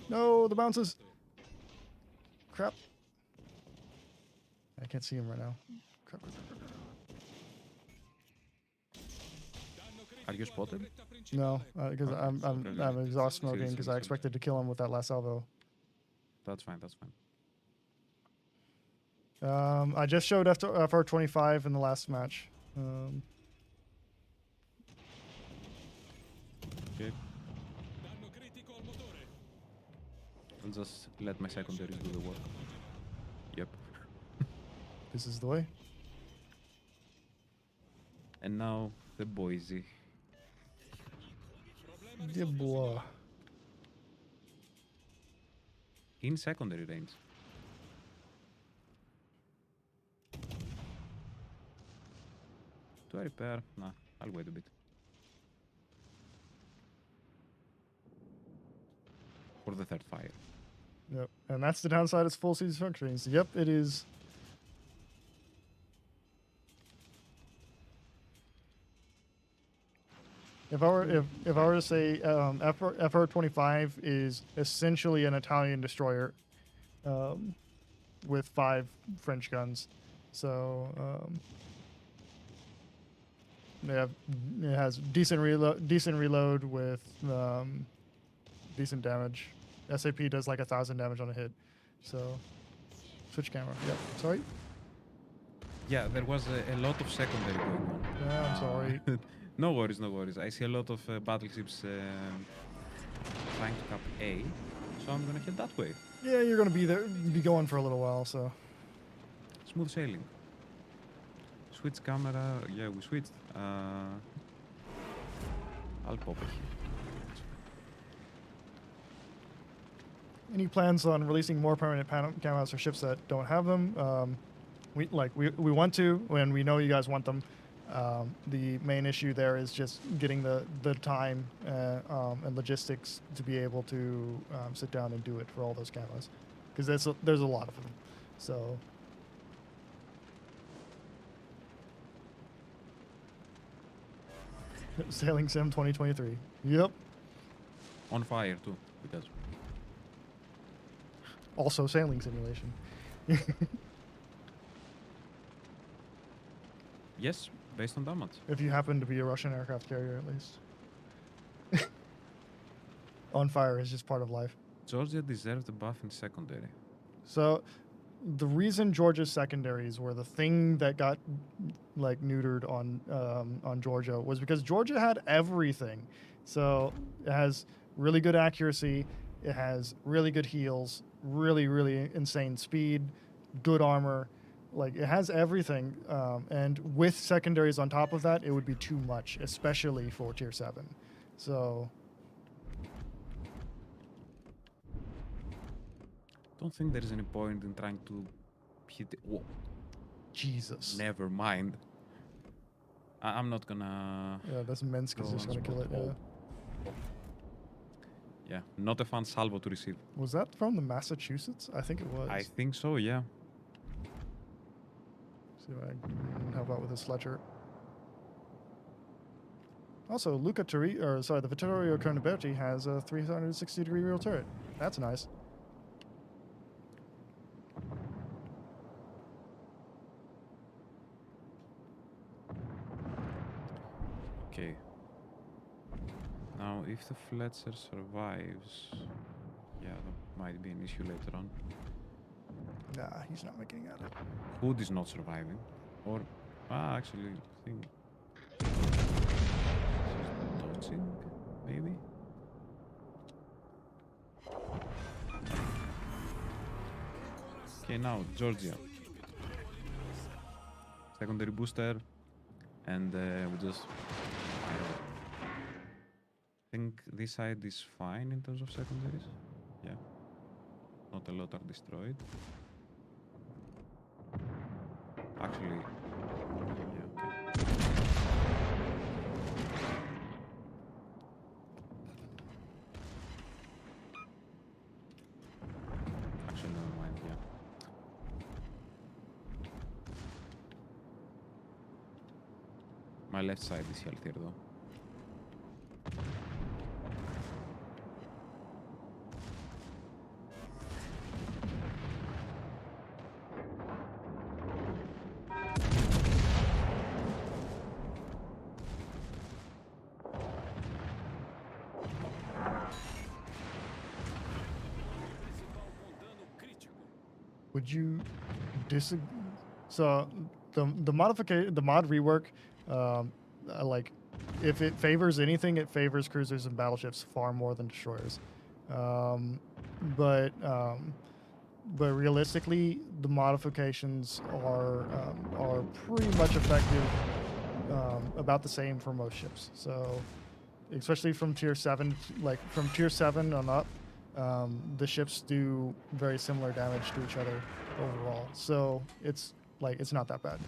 No, the bounces. Crap. I can't see him right now. Crap. Are you spotted? No, because Okay, I'm exhaust smoking because seriously, I expected to kill him with that last salvo. That's fine, that's fine. I just showed FR25 in the last match. Okay. I'll just let my secondaries do the work. Yep. This is the way. And now the Boise. Yeah, boy. In secondary range. Do I repair? Nah, I'll wait a bit. For the third fire. Yep, and that's the downside. It's full season functioning. So, yep, it is. If I were to say FR25 is essentially an Italian destroyer, with 5 French guns, so it has decent reload with decent damage. SAP does like 1,000 damage on a hit. So switch camera. Yep. Sorry. Yeah, there was a lot of secondary going on. Yeah, I'm sorry. No worries, no worries. I see a lot of battleships trying to cap A, so I'm gonna head that way. Yeah, you're gonna be going for a little while, so. Smooth sailing. Switch camera. Yeah, we switched. I'll pop it here. Any plans on releasing more permanent cameras for ships that don't have them? We want to, and we know you guys want them. The main issue there is just getting the time and logistics to be able to sit down and do it for all those cameras, because there's a lot of them. So. Sailing Sim 2023. Yep. On fire too, because. Also sailing simulation. Yes, based on that much. If you happen to be a Russian aircraft carrier, at least. On fire is just part of life. Georgia deserved a buff in secondary. So, the reason Georgia's secondaries were the thing that got like neutered on Georgia was because Georgia had everything. So it has really good accuracy, it has really good heals, really insane speed, good armor. Like, it has everything, and with secondaries on top of that, it would be too much, especially for tier 7. So... don't think there is any point in trying to hit it. Whoa. Jesus. Never mind. I'm not gonna... Yeah, that's Minsk is just gonna kill it, yeah. Yeah, not a fun salvo to receive. Was that from the Massachusetts? I think it was. I think so, yeah. See if I can help out with this Fletcher. Also, the Vittorio Carnaberti has a 360-degree real turret. That's nice. Okay. Now, if the Fletcher survives, yeah, that might be an issue later on. Nah, he's not making it out. Hood is not surviving. Or, actually, I think... dodging, maybe? Okay, now, Georgia. Secondary booster. And we just... I think this side is fine in terms of secondaries. Yeah. Not a lot are destroyed. Actually, yeah, okay. Actually, never mind, yeah. My left side is healthier though. Would you disagree? So the mod rework, like, if it favors anything, it favors cruisers and battleships far more than destroyers. But realistically, the modifications are pretty much effective, about the same for most ships. So, especially from tier 7, like from tier 7 on up, the ships do very similar damage to each other overall. So it's not that bad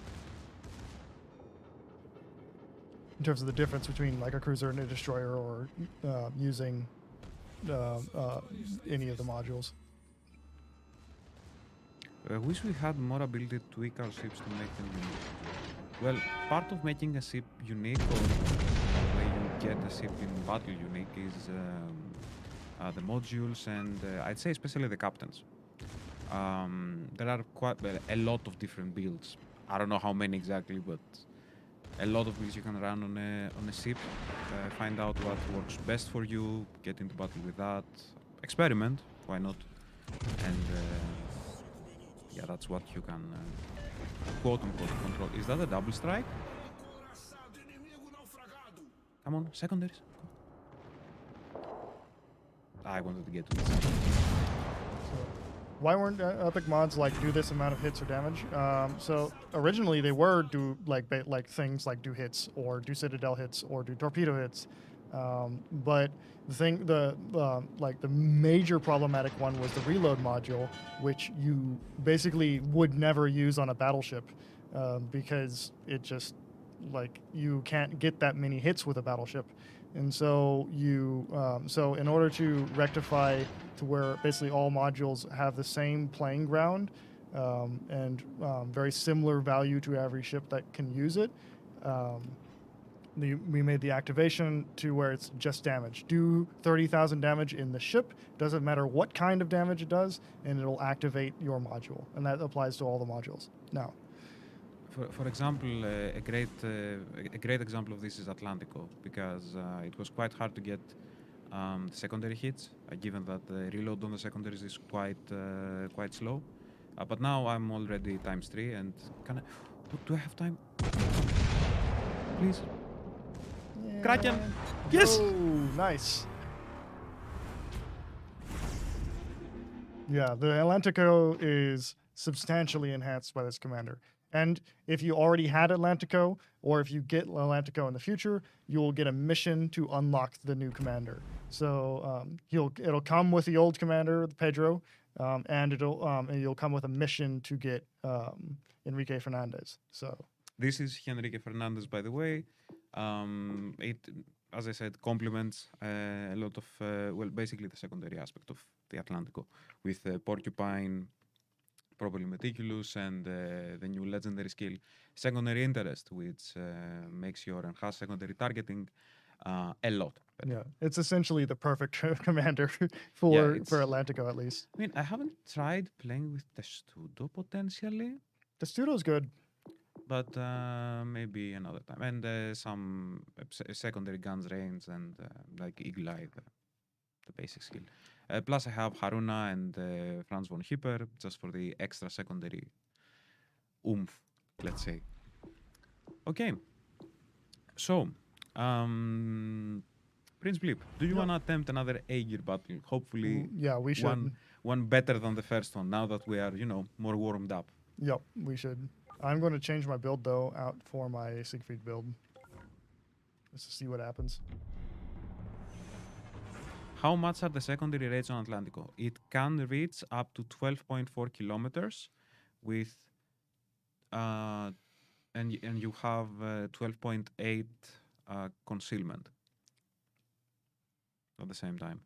in terms of the difference between like a cruiser and a destroyer, or using any of the modules. I wish we had more ability to tweak our ships to make them unique. Well, part of making a ship unique, or the way you get a ship in battle unique, is the modules, and I'd say especially the captains. There are quite a lot of different builds. I don't know how many exactly, but a lot of builds you can run on a ship. Find out what works best for you, get into battle with that, experiment, why not? And yeah, that's what you can quote-unquote control. Is that a double strike? Come on, secondaries. I wanted to get to this. So why weren't epic mods like do this amount of hits or damage? So originally they were do like things like do hits or do citadel hits or do torpedo hits, but the major problematic one was the reload module, which you basically would never use on a battleship, because it just you can't get that many hits with a battleship. And so so in order to rectify to where basically all modules have the same playing ground, and very similar value to every ship that can use it, we made the activation to where it's just damage. Do 30,000 damage in the ship, doesn't matter what kind of damage it does, and it'll activate your module. And that applies to all the modules. Now, for example, a great example of this is Atlantico, because it was quite hard to get secondary hits, given that the reload on the secondaries is quite slow. But now I'm already ×3, and do I have time? Please. yeah. Kraken! Yes! Oh, nice. Yeah, the Atlantico is substantially enhanced by this commander. And if you already had Atlantico, or if you get Atlantico in the future, you will get a mission to unlock the new commander. So it'll come with the old commander, Pedro, and you'll come with a mission to get Enrique Fernandez. So this is Enrique Fernandez, by the way. It, as I said, complements a lot of basically the secondary aspect of the Atlantico with Porcupine, Properly Meticulous, and the new legendary skill Secondary Interest, which makes your enhanced secondary targeting a lot better. Yeah, it's essentially the perfect commander for Atlantico, at least. I mean, I haven't tried playing with Testudo potentially. Testudo's good. But maybe another time. And some secondary guns range and like Eagle Eye, the basic skill. Plus I have Haruna and Franz von Hipper just for the extra secondary oomph, let's say. Okay. So, Prince Blip, do you want to attempt another Aegir battle? Hopefully, yeah, we should. One better than the first one, now that we are, more warmed up. Yep, we should. I'm going to change my build, though, out for my Siegfried build. Just to see what happens. How much are the secondary rates on Atlantico? It can reach up to 12.4 kilometers with... and you have 12.8 concealment at the same time.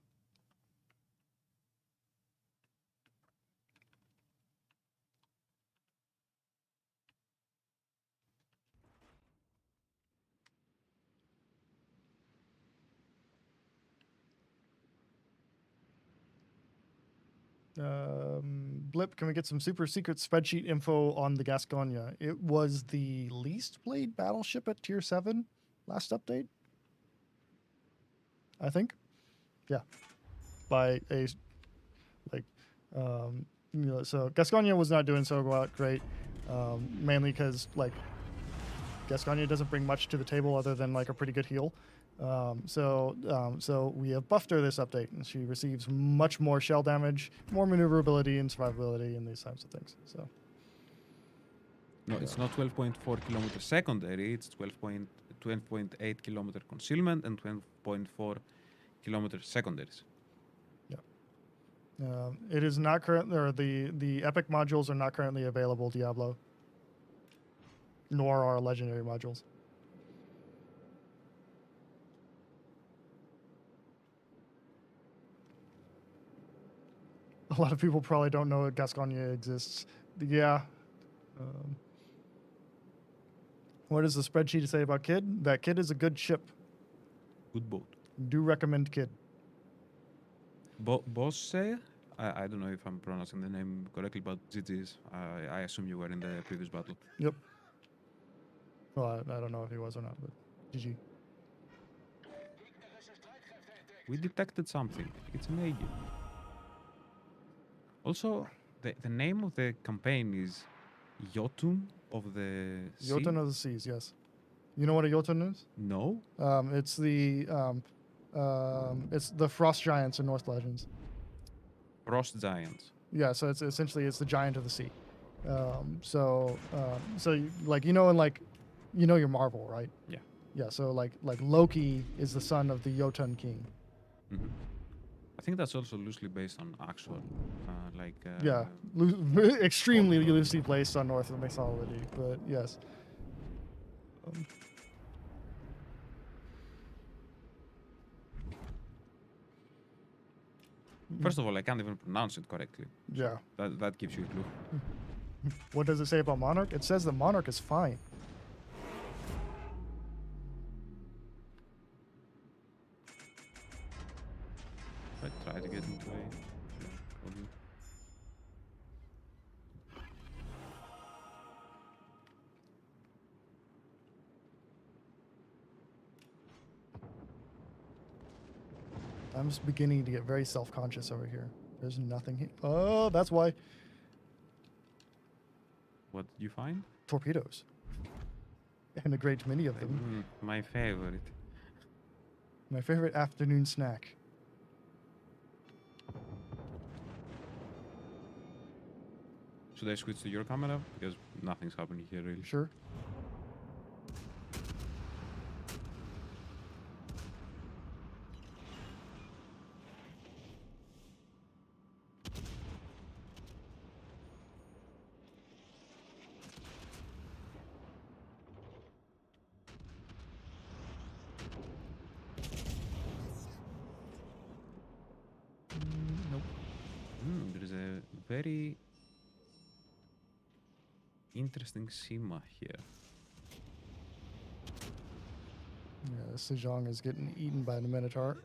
Blip, can we get some super secret spreadsheet info on the Gasconia? It was the least played battleship at tier 7 last update, I think. Yeah, by a so Gasconia was not doing so great, mainly because Gasconia doesn't bring much to the table other than a pretty good heal. So we have buffed her this update, and she receives much more shell damage, more maneuverability and survivability, and these types of things. So no, it's not 12.4 kilometer secondary. It's 12.8 kilometer concealment and 12.4 kilometer secondaries. Yeah, it is not currently, or the epic modules are not currently available, Diablo, nor are legendary modules. A lot of people probably don't know that Gasconia exists. Yeah. What does the spreadsheet say about Kid? That Kid is a good ship. Good boat. Do recommend Kid. Bosse? I don't know if I'm pronouncing the name correctly, but GG's. I assume you were in the previous battle. Yep. Well, I don't know if he was or not, but GG. We detected something. It's an Aegir. Also, the name of the campaign is Jotun of the Sea? Jotun of the Seas, yes. You know what a Jotun is? No. It's the Frost Giants in Norse Legends. Frost Giants. Yeah, so it's essentially the giant of the sea. So your Marvel, right? Yeah. Yeah, so like Loki is the son of the Jotun king. Mm-hmm. I think that's also loosely based on actual, extremely loosely based on Norse mythology, but yes. First of all, I can't even pronounce it correctly. Yeah. That gives you a clue. What does it say about Monarch? It says the Monarch is fine. I try to get into a... I'm just beginning to get very self-conscious over here. There's nothing here. Oh, that's why. What did you find? Torpedoes. And a great many of them. My favorite. My favorite afternoon snack. Should I switch to your camera? Because nothing's happening here really. Sure. Nope. There is a very interesting Sima here. Yeah, Sejong is getting eaten by the Minotaur.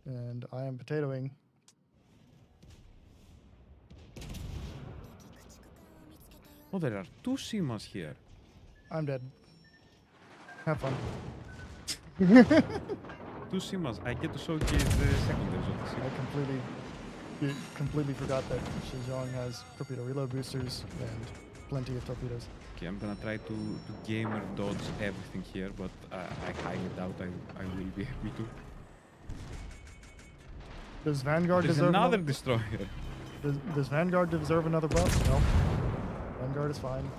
And I am potatoing. Oh, there are two Simas here. I'm dead. Have fun. Two Simas. I get to showcase the secondaries of the Sima. I completely forgot that Sejong has torpedo reload boosters and plenty of torpedoes. Okay, I'm gonna try to gamer dodge everything here, but I highly doubt I will be able to. Does Vanguard There's deserve another destroyer. Does Vanguard deserve another buff? No. Vanguard is fine.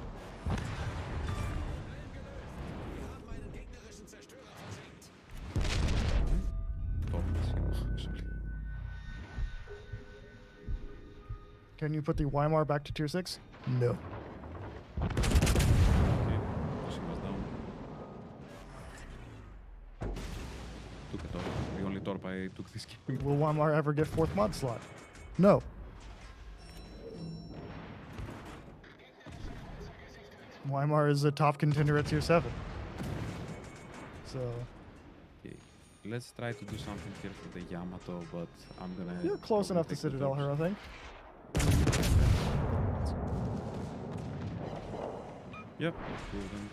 Can you put the Weimar back to tier 6? No. Okay, Sima's down. Took a torp. The only torp I took this game. Will Weimar ever get 4th mod slot? No. Weimar is a top contender at tier 7. So... Okay, let's try to do something here for the Yamato, but I'm gonna... You're close probably enough to take the Citadel torps. her, I think. Yep, two of them.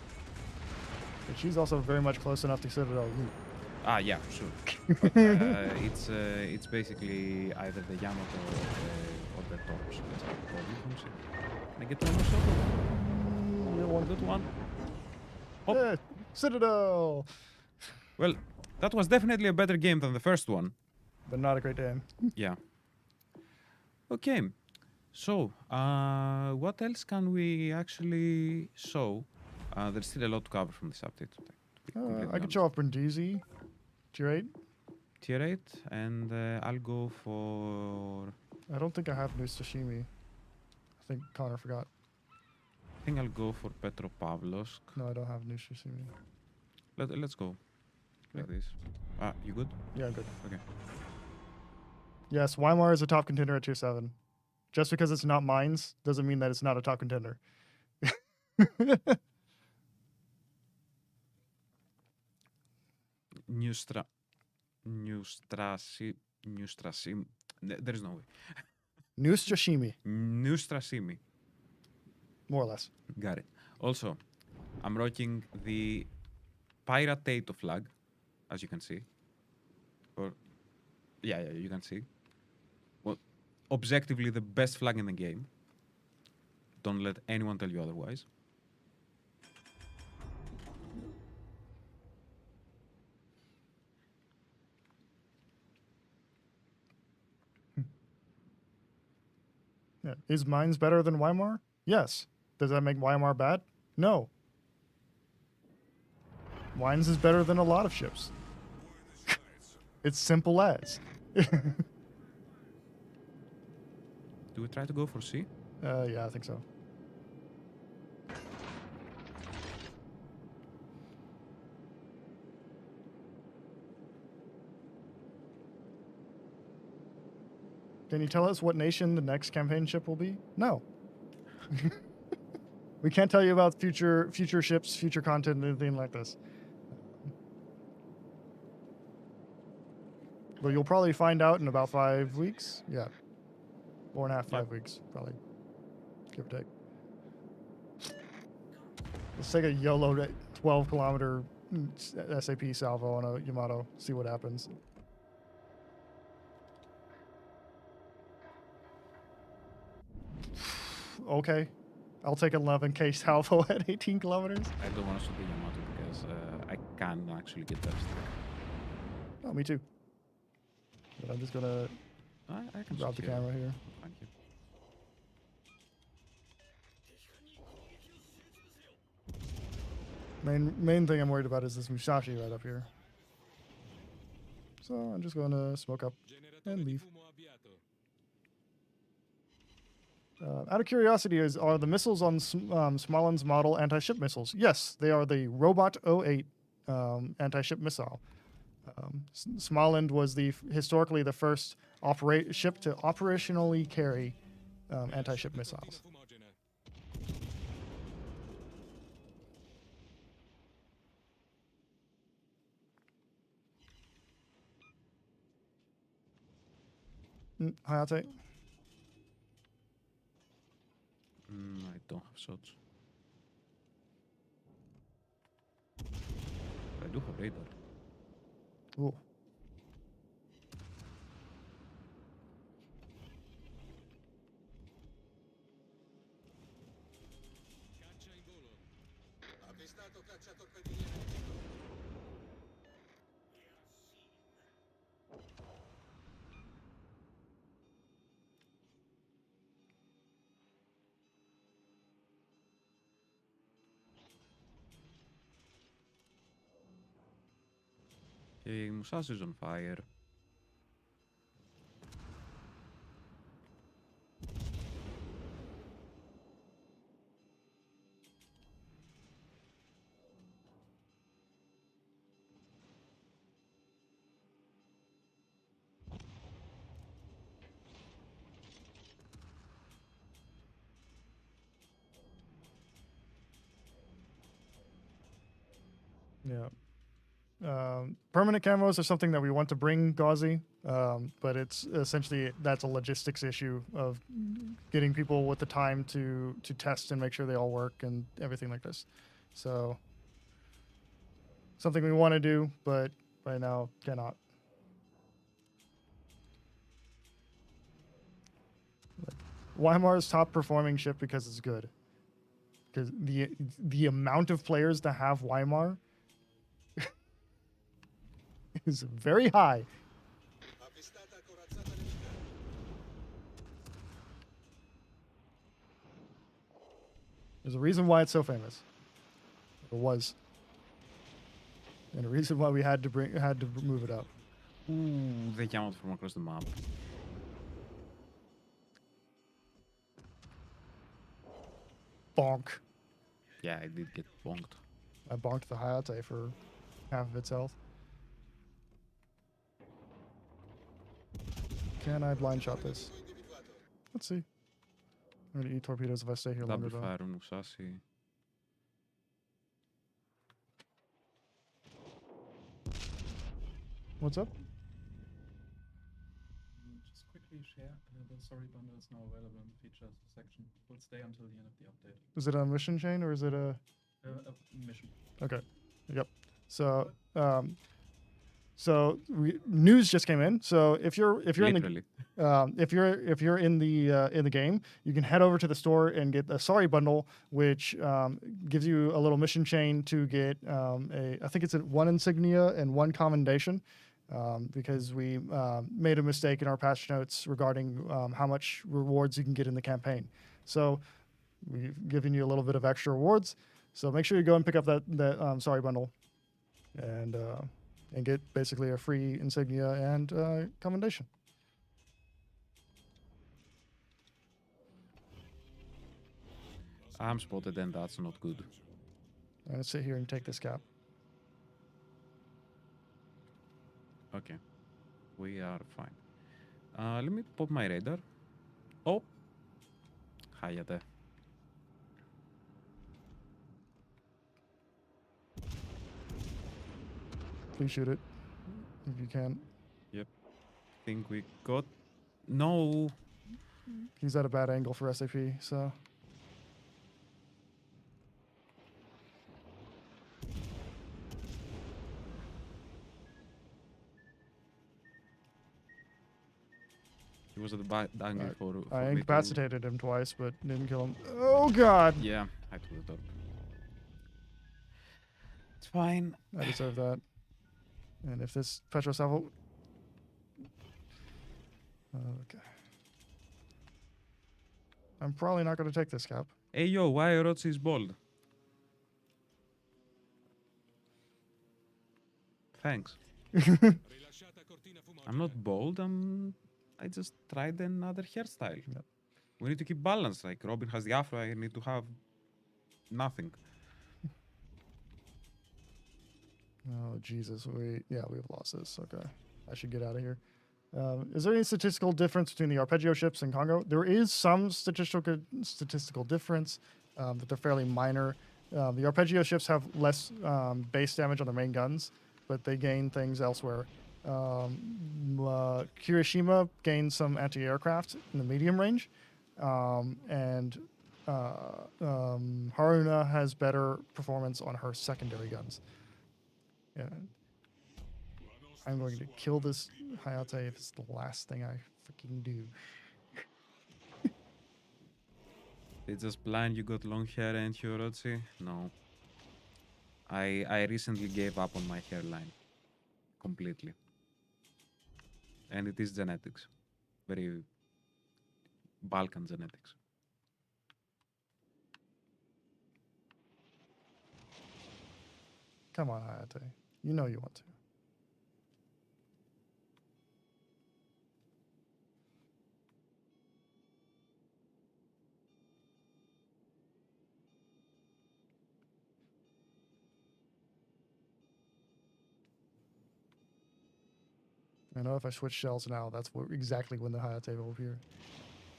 But she's also very much close enough to Citadel you. Ah, yeah, for sure. But, it's basically either the Yamato or the torps. Let's have a problem from Sid. Can I get one more shot? You want Good one. Hop. Yeah, Citadel! Well, that was definitely a better game than the first one. But not a great game. Yeah. Okay. So, what else can we actually show? There's still a lot to cover from this update. To be completely I could honest. show off Brindisi. Tier 8. Tier 8, and I'll go for... I don't think I have New Sashimi. I think Connor forgot. I think I'll go for Petropavlovsk. No, I don't have New Sashimi. Let's go. Like this. Ah, you good? Yeah, I'm good. Okay. Yes, Weimar is a top contender at tier 7. Just because it's not mines doesn't mean that it's not a top contender. Neustrasim. There is no way. New Sashimi, Neustrasimi. more or less. Got it. Also, I'm rocking the Pirate Tato flag, as you can see. Or, yeah, you can see. Well, objectively the best flag in the game. Don't let anyone tell you otherwise. Yeah. Is mines better than Weimar? Yes. Does that make Weimar bad? No. Wines is better than a lot of ships. It's simple as. Do we try to go for C? Yeah, I think so. Can you tell us what nation the next campaign ship will be? No. We can't tell you about future ships, future content, anything like this. But you'll probably find out in about 5 weeks. Yeah. 4.5, 5 weeks, probably. Give or take. Let's take a YOLO 12-kilometer SAP salvo on a Yamato. See what happens. Okay. I'll take 11K salvo at 18 kilometers. I don't want to shoot the Yamato because I can actually get that stick. Oh, me too. But I'm just gonna I can drop the secure. camera here. Thank you. Main thing I'm worried about is this Musashi right up here. So I'm just going to smoke up and leave. Out of curiosity, are the missiles on Smolen's model anti-ship missiles? Yes, they are the Robot 08 anti-ship missile. Smolen was historically the first ship to operationally carry anti-ship missiles. Hayate? I don't have shots. I do have radar. Ooh. Okay, Musashi is on fire. Yeah. Permanent camos are something that we want to bring Gauzy, but it's essentially that's a logistics issue of getting people with the time to test and make sure they all work and everything like this. So something we want to do, but right now cannot. Weimar's top performing ship because it's good. Because the amount of players to have Weimar is very high. There's a reason why it's so famous. It was. And a reason why we had to move it up. Ooh, they came out from across the map. Bonk. Yeah, I did get bonked. I bonked the Hayate for half of its health. Can I blind shot this? Let's see. I'm gonna eat torpedoes if I stay here longer Double though. fire on Musashi. What's up? Just quickly share. The sorry bundle is now available in the features section. Will stay until the end of the update. Is it a mission chain or is it a Mission. Okay. Yep. So news just came in. So if you're Literally. if you're in the game, you can head over to the store and get the Sorry bundle, which gives you a little mission chain to get I think it's one insignia and one commendation, because we made a mistake in our patch notes regarding how much rewards you can get in the campaign. So we've given you a little bit of extra rewards. So make sure you go and pick up that Sorry bundle, and get basically a free insignia and commendation. I'm spotted and that's not good. I'm gonna sit here and take this cap. Okay. We are fine. Let me pop my radar. Oh! Hayate. Please shoot it if you can. Yep. Think we got... No! He's at a bad angle for SAP, so... He was at the back angle for I me to- incapacitated him twice, but didn't kill him. Oh god! Yeah, I took the top. It's fine. I deserve that. And if this Petro Salvo... Okay. I'm probably not going to take this cap. Hey yo, why Orochi is bold? Thanks. I'm not bold, I just tried another hairstyle. Yep. We need to keep balance. Like Robin has the afro, I need to have nothing. Oh, Jesus. We've lost this. Okay. I should get out of here. Is there any statistical difference between the arpeggio ships and Congo? There is some statistical difference, but they're fairly minor. The arpeggio ships have less base damage on their main guns, but they gain things elsewhere. Kirishima gains some anti-aircraft in the medium range, and Haruna has better performance on her secondary guns. Yeah. I'm going to kill this Hayate if it's the last thing I freaking do. They just plan you got long hair and you Orochi? No. I recently gave up on my hairline. Completely. And it is genetics. Very Balkan genetics. Come on, Hayate. You know you want to. I know if I switch shells now, that's exactly when the Hayate will appear.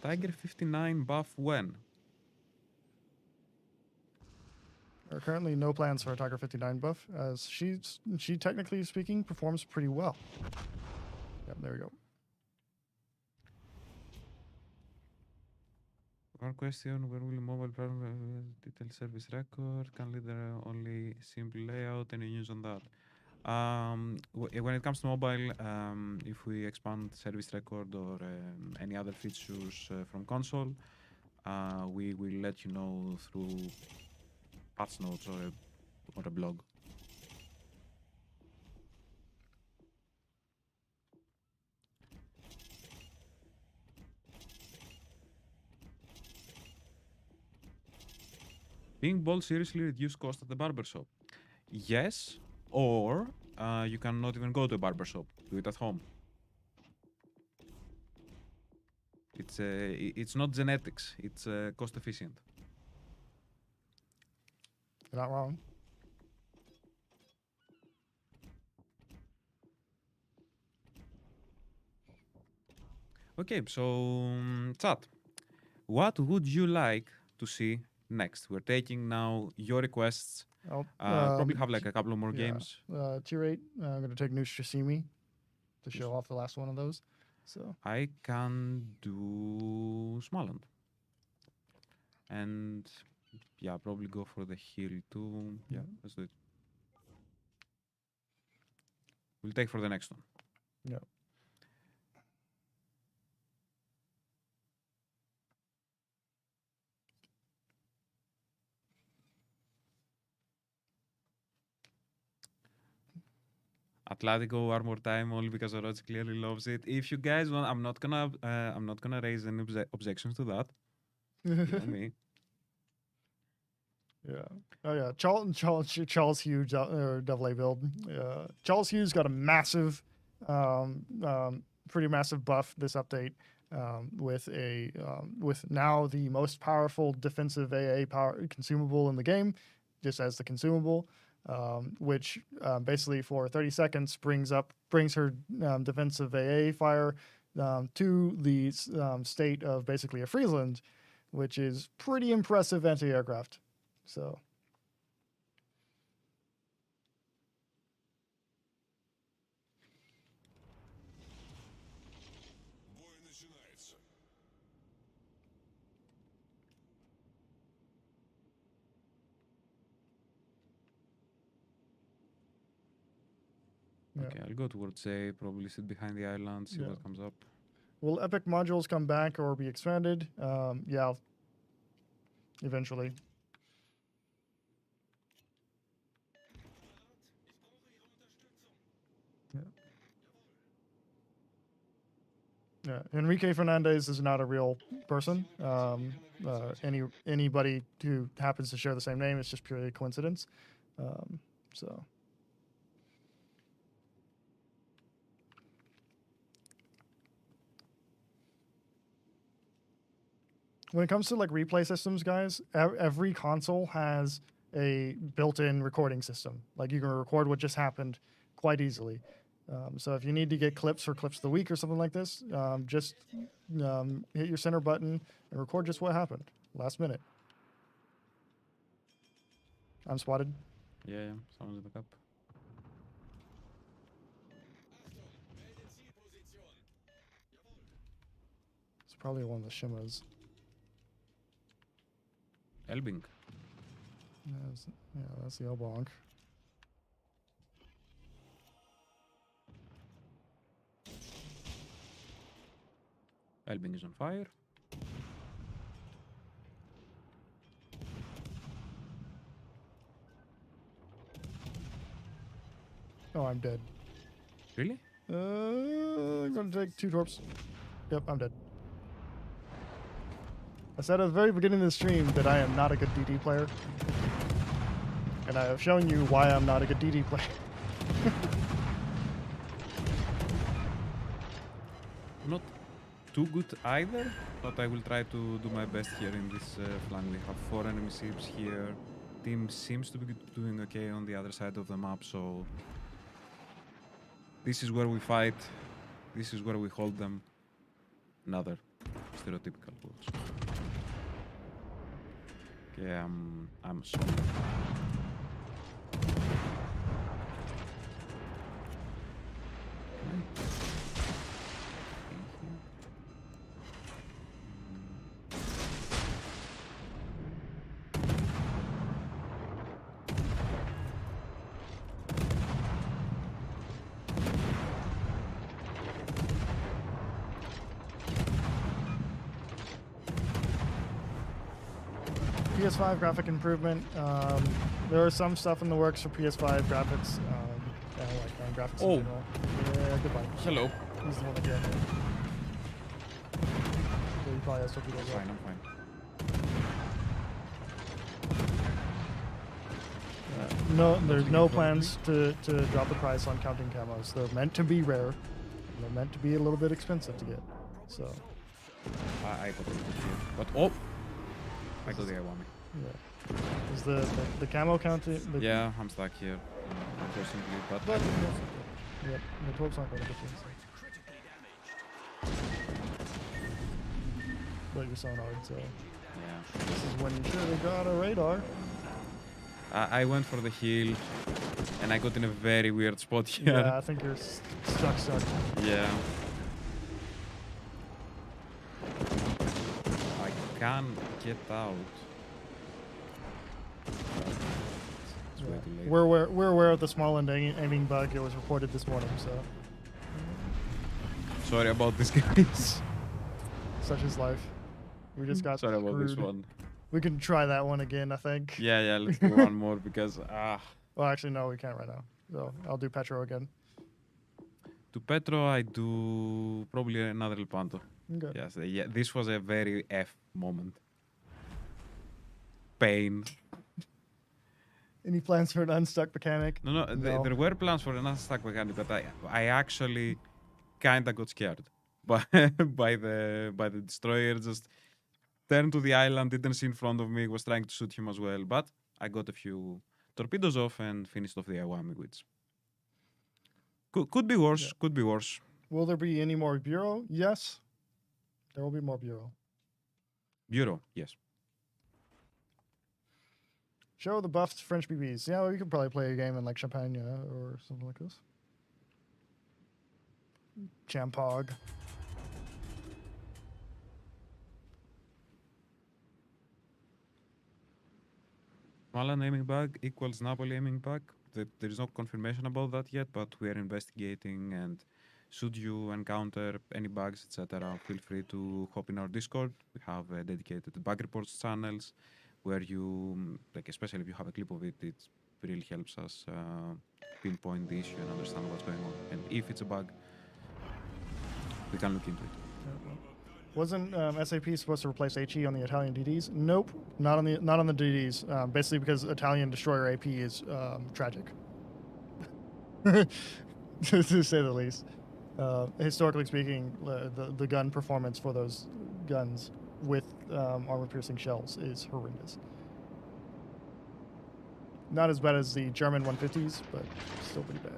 Tiger 59 buff when? There are currently no plans for a Tiger 59 buff, as she technically speaking performs pretty well. Yep, there we go. One question, where will mobile detail service record? Can leader only simple layout? Any news on that? When it comes to mobile, if we expand service record or any other features from console, we will let you know through Patchnotes or a blog. Being bold seriously reduce cost at the barbershop? Yes, or you cannot even go to a barbershop. Do it at home. It's not genetics. It's cost efficient. You're not wrong. Okay, so chat. What would you like to see next? We're taking now your requests. Probably have like a couple of more games. Tier 8, I'm going to take New Strasimi to show off the last one of those. So I can do Smoland. And yeah, probably go for the heal too. Yeah, let's do it. We'll take for the next one. yeah. Atlantico Armor Time only because Orochi clearly loves it. If you guys want, I'm not gonna raise any objections to that. You know me. Yeah. Oh yeah. Charles Hughes double A build. Charles Hughes got a massive, pretty massive buff this update, with now the most powerful defensive AA power consumable in the game, just as the consumable, which basically for 30 seconds brings her defensive AA fire to the state of basically a Friesland, which is pretty impressive anti-aircraft. So Okay, I'll go towards A, probably sit behind the island, see what comes up. Will epic modules come back or be expanded? Yeah, eventually. Yeah, Enrique Fernandez is not a real person. Anybody who happens to share the same name, it's just purely a coincidence. So. When it comes to like replay systems, guys, every console has a built-in recording system. Like you can record what just happened quite easily. So if you need to get clips for clips of the week or something like this, just hit your center button and record just what happened last minute. I'm spotted. Yeah, someone's in the cup. It's probably one of the Shimas. Elbing. Yeah, that's the Elbonk. Elbing is on fire. Oh, I'm dead. Really? I'm gonna take 2 torps. Yep, I'm dead. I said at the very beginning of the stream that I am not a good DD player. And I have shown you why I'm not a good DD player. Not too good either, but I will try to do my best here in this flank. We have 4 enemy ships here. Team seems to be doing okay on the other side of the map, so this is where we fight. This is where we hold them. Another stereotypical words. Okay, I'm sorry. PS5 graphic improvement. There are some stuff in the works for PS5 graphics. Like graphics in general. Yeah, goodbye. Hello. He's the one again. So he probably has to do that. Fine, I'm fine. No, there's no plans to drop the price on counting camos. They're meant to be rare. And they're meant to be a little bit expensive to get. So. I got it here. But oh! I got the Iwami. Yeah. Is the camo counting? Yeah, I'm stuck here, unfortunately, but yeah, the 12's not going to get you. But you're sonar, so. yeah. This is when you should have got a radar. I went for the heal, and I got in a very weird spot here. Yeah, I think you're stuck. Yeah. I can get out. It's way too late. We're aware of the small end aiming bug. It was reported this morning, so. Sorry about this, guys. Such is life. We just got Sorry about this screwed. one. We can try that one again, I think. Yeah, let's do one more because Well, actually, no, we can't right now. So I'll do Petro again. To Petro, I do probably another El Panto. Okay. Yes, yeah, this was a very F moment. Pain. Any plans for an unstuck mechanic? No. There were plans for an unstuck mechanic, but I actually kinda got scared by the destroyer. Just turned to the island, didn't see in front of me, was trying to shoot him as well, but I got a few torpedoes off and finished off the Iwami, which could be worse. Yeah. Could be worse. Will there be any more Bureau? Yes. There will be more Bureau. Bureau, yes. Show the buffed French BBs. Yeah, we could probably play a game in like Champagne or something like this. Champog. Milan aiming bug equals Napoli aiming bug. There is no confirmation about that yet, but we are investigating, and should you encounter any bugs, etc., feel free to hop in our Discord. We have dedicated bug reports channels where you, like, especially if you have a clip of it, it really helps us pinpoint the issue and understand what's going on. And if it's a bug, we can look into it. Wasn't SAP supposed to replace HE on the Italian DDs? Nope, not on the DDs. Basically because Italian destroyer AP is tragic, to say the least. Historically speaking, the gun performance for those guns with armor-piercing shells is horrendous. Not as bad as the German 150s, but still pretty bad.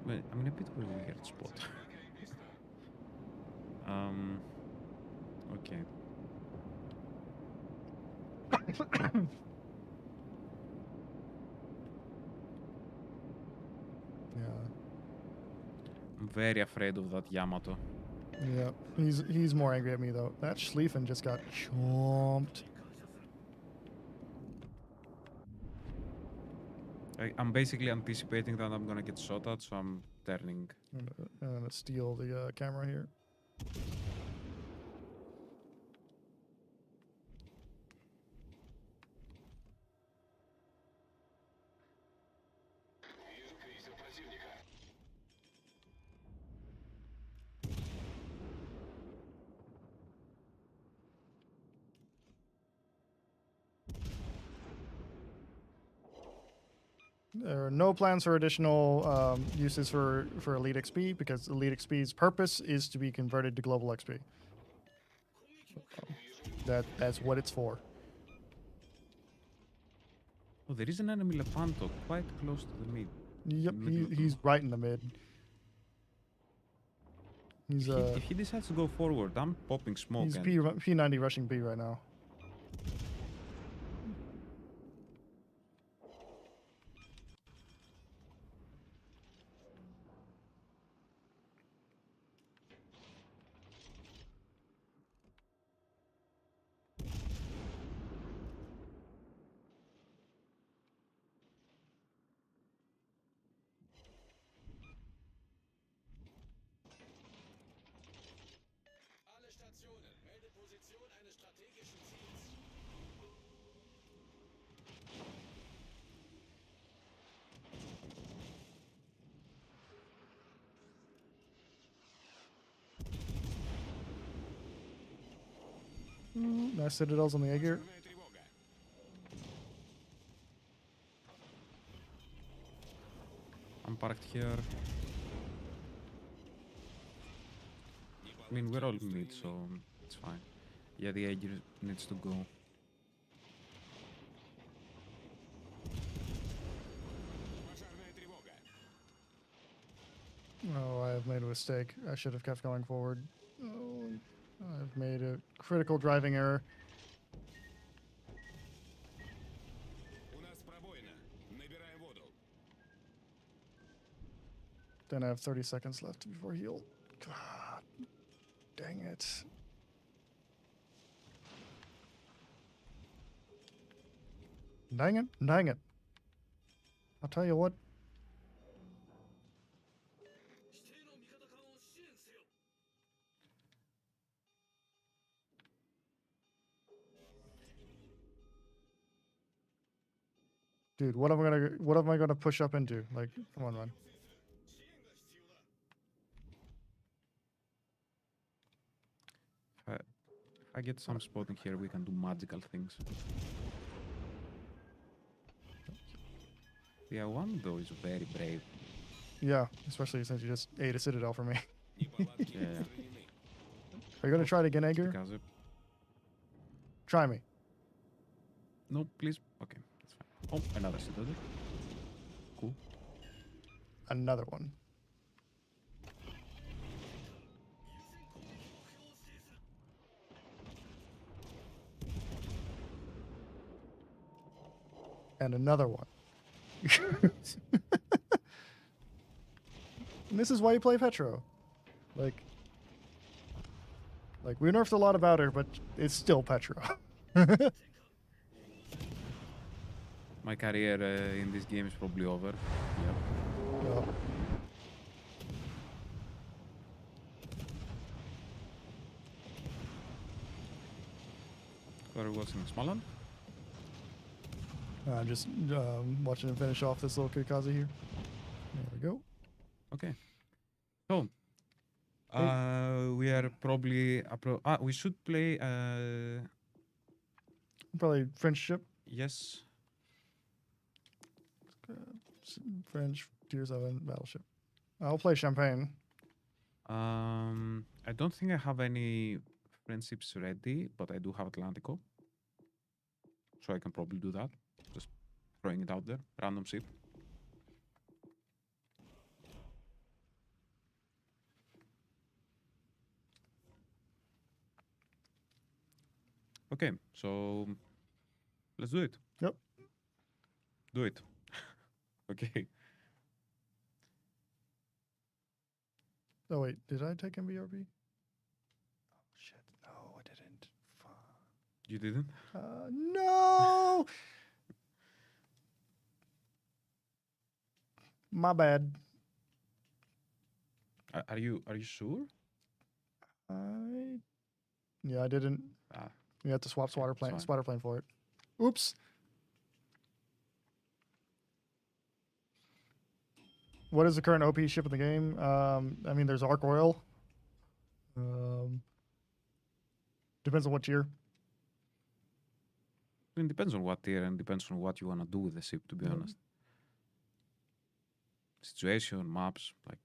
Well, I'm in a bit of a weird spot. Okay. Yeah. I'm very afraid of that Yamato. Yeah, he's more angry at me though. That Schlieffen just got chomped. I'm basically anticipating that I'm gonna get shot at, so I'm turning. I'm gonna steal the camera here. There are no plans for additional uses for Elite XP because Elite XP's purpose is to be converted to Global XP. That's what it's for. Oh, there is an enemy Lepanto quite close to the mid. Yep, he's right in the mid. He's if he decides to go forward, I'm popping smoke. He's P90 rushing B right now. Nice citadels on the egg here. I'm parked here. I mean, we're all mid, so it's fine. Yeah, the egg needs to go. Oh, I have made a mistake. I should have kept going forward. Oh, I've made a critical driving error. Then I have 30 seconds left before heal. God, dang it. Dang it, dang it. I'll tell you what. Dude, what am I gonna push up into? Like, come on, man. If I get some spotting here, we can do magical things. Yeah, one though is very brave. Yeah, especially since you just ate a citadel for me. Yeah. Are you gonna try it again, Edgar? Try me. No, please. Okay, that's fine. Oh, another citadel. Cool. Another one. And another one. And this is why you play Petro. Like we nerfed a lot about her, but it's still Petro. My career in this game is probably over. Yep. Yep. Who are we watching? Smaland? I'm just watching him finish off this little Kikaze here. There we go. Okay. So, we are probably... we should play... Probably French ship. yes. French Tier 7 battleship. I'll play Champagne. I don't think I have any friendships ready, but I do have Atlantico. So I can probably do that. Just throwing it out there. Random ship. Okay, so let's do it. Yep. Do it. Okay. Oh wait, did I take MBRB? Oh shit, no, I didn't. Fuck. You didn't? No. My bad. Are you sure? Yeah, I didn't. Ah, You have to swap okay, spotter plane for it. Oops. What is the current OP ship in the game? I mean, there's Arc Oil. Depends on what tier. I mean, depends on what tier and depends on what you want to do with the ship, to be honest. Situation, maps, like...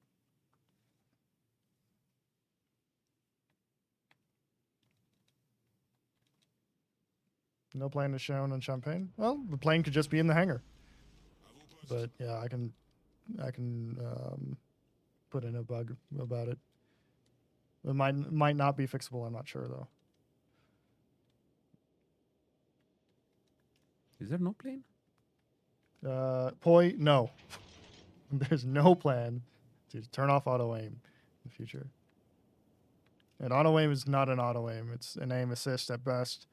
No plane is shown on Champagne. Well, the plane could just be in the hangar. But yeah, I can put in a bug about it. It might not be fixable. I'm not sure though. Is there no plane? Poi, no. There's no plan to turn off auto aim in the future. And auto aim is not an auto aim. It's an aim assist at best.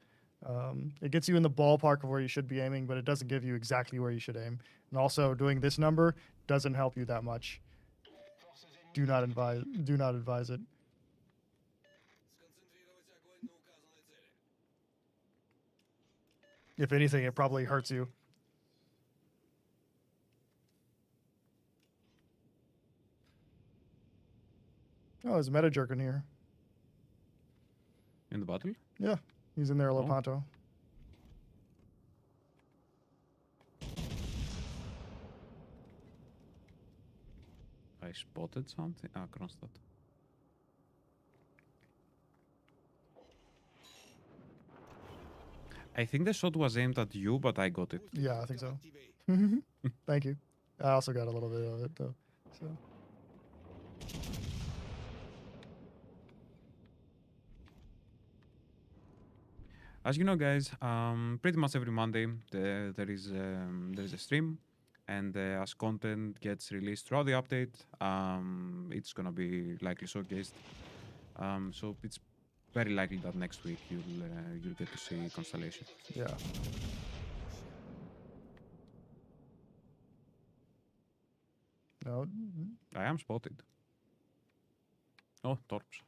It gets you in the ballpark of where you should be aiming, but it doesn't give you exactly where you should aim. And also, doing this number doesn't help you that much. Do not advise it. If anything, it probably hurts you. Oh, there's a meta jerk in here. In the battle? Yeah, he's in there, Lopanto. I spotted something. Ah, Kronstadt. I think the shot was aimed at you, but I got it. Yeah, I think so. Thank you. I also got a little bit of it though. So. As you know, guys, pretty much every Monday there is a stream, and as content gets released throughout the update, it's gonna be likely showcased. So it's very likely that next week you'll get to see Constellation. Yeah. No. I am spotted. Oh, Torps.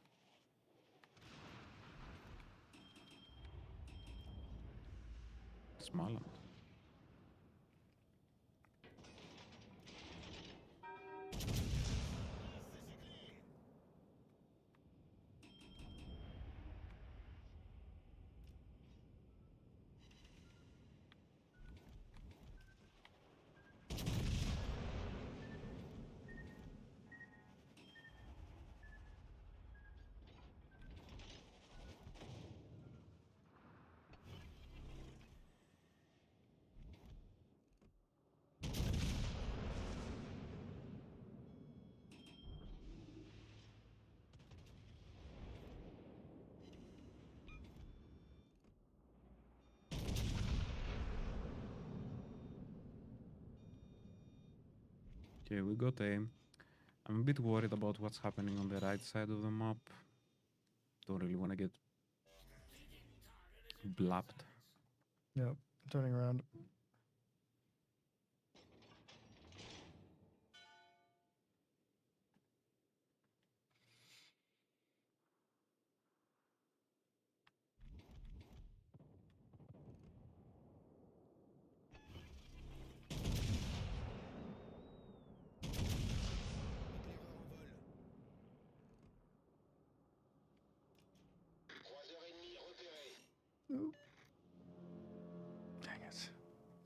Smaland. Okay, we got aim. I'm a bit worried about what's happening on the right side of the map. Don't really want to get blapped. Yep. Turning around.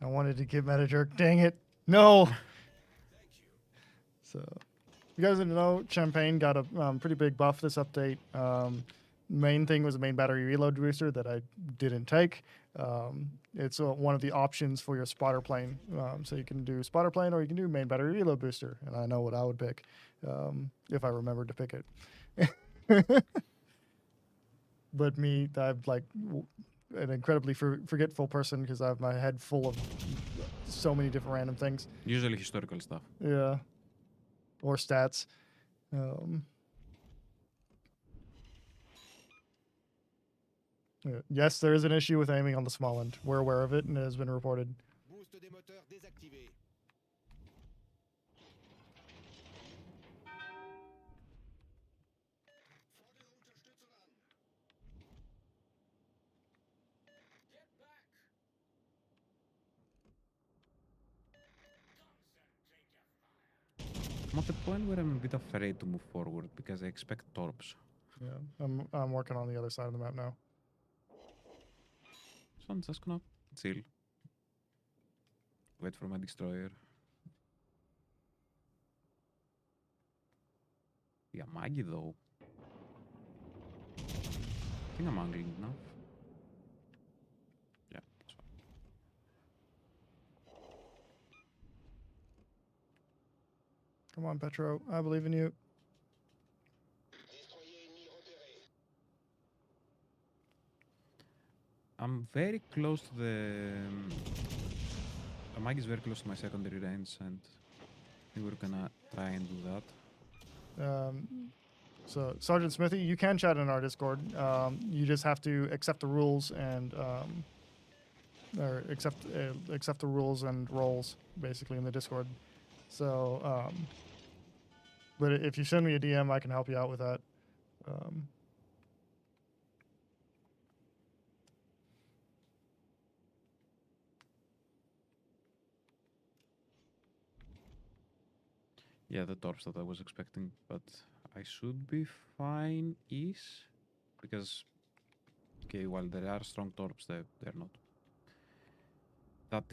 I wanted to get meta jerk. Dang it. No. So, you guys didn't know, Champagne got a pretty big buff this update. Main thing was a main battery reload booster that I didn't take. It's one of the options for your spotter plane. So you can do spotter plane or you can do main battery reload booster. And I know what I would pick if I remembered to pick it. But me, I'm like an incredibly forgetful person because I have my head full of so many different random things. Usually historical stuff. Yeah. Or stats. Yes, there is an issue with aiming on the small end. We're aware of it and it has been reported. I'm at the point where I'm a bit afraid to move forward because I expect torps. Yeah, I'm working on the other side of the map now. So I'm just gonna chill. Wait for my destroyer. Yeah, Maggie though. I think I'm angling enough. Yeah, that's fine. Come on, Petro. I believe in you. I'm very close to the... Mag is very close to my secondary range and I think we're gonna try and do that. So, Sergeant Smithy, you can chat in our Discord. You just have to accept the rules and or accept the rules and roles basically in the Discord. So, but if you send me a DM, I can help you out with that. Yeah, the torps that I was expecting, but I should be fine-ish because, okay, while there are strong torps, they're not that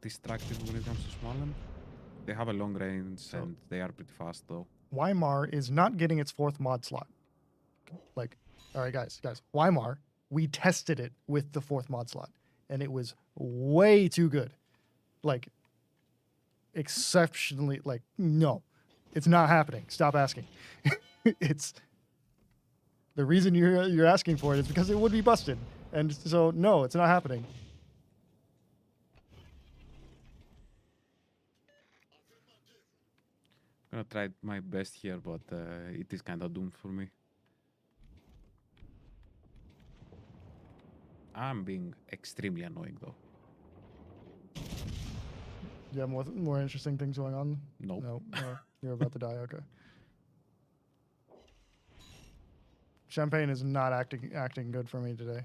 destructive when it comes to small end. They have a long range and they are pretty fast though. Weimar is not getting its 4th mod slot. Like, all right, guys, Weimar, we tested it with the 4th mod slot and it was way too good. Like, exceptionally, like, no, it's not happening. Stop asking. It's the reason you're asking for it is because it would be busted. And so, no, it's not happening. I'm gonna try my best here, but it is kind of doomed for me. I'm being extremely annoying though. You have more interesting things going on? Nope. No. You're about to die. Okay. Champagne is not acting good for me today.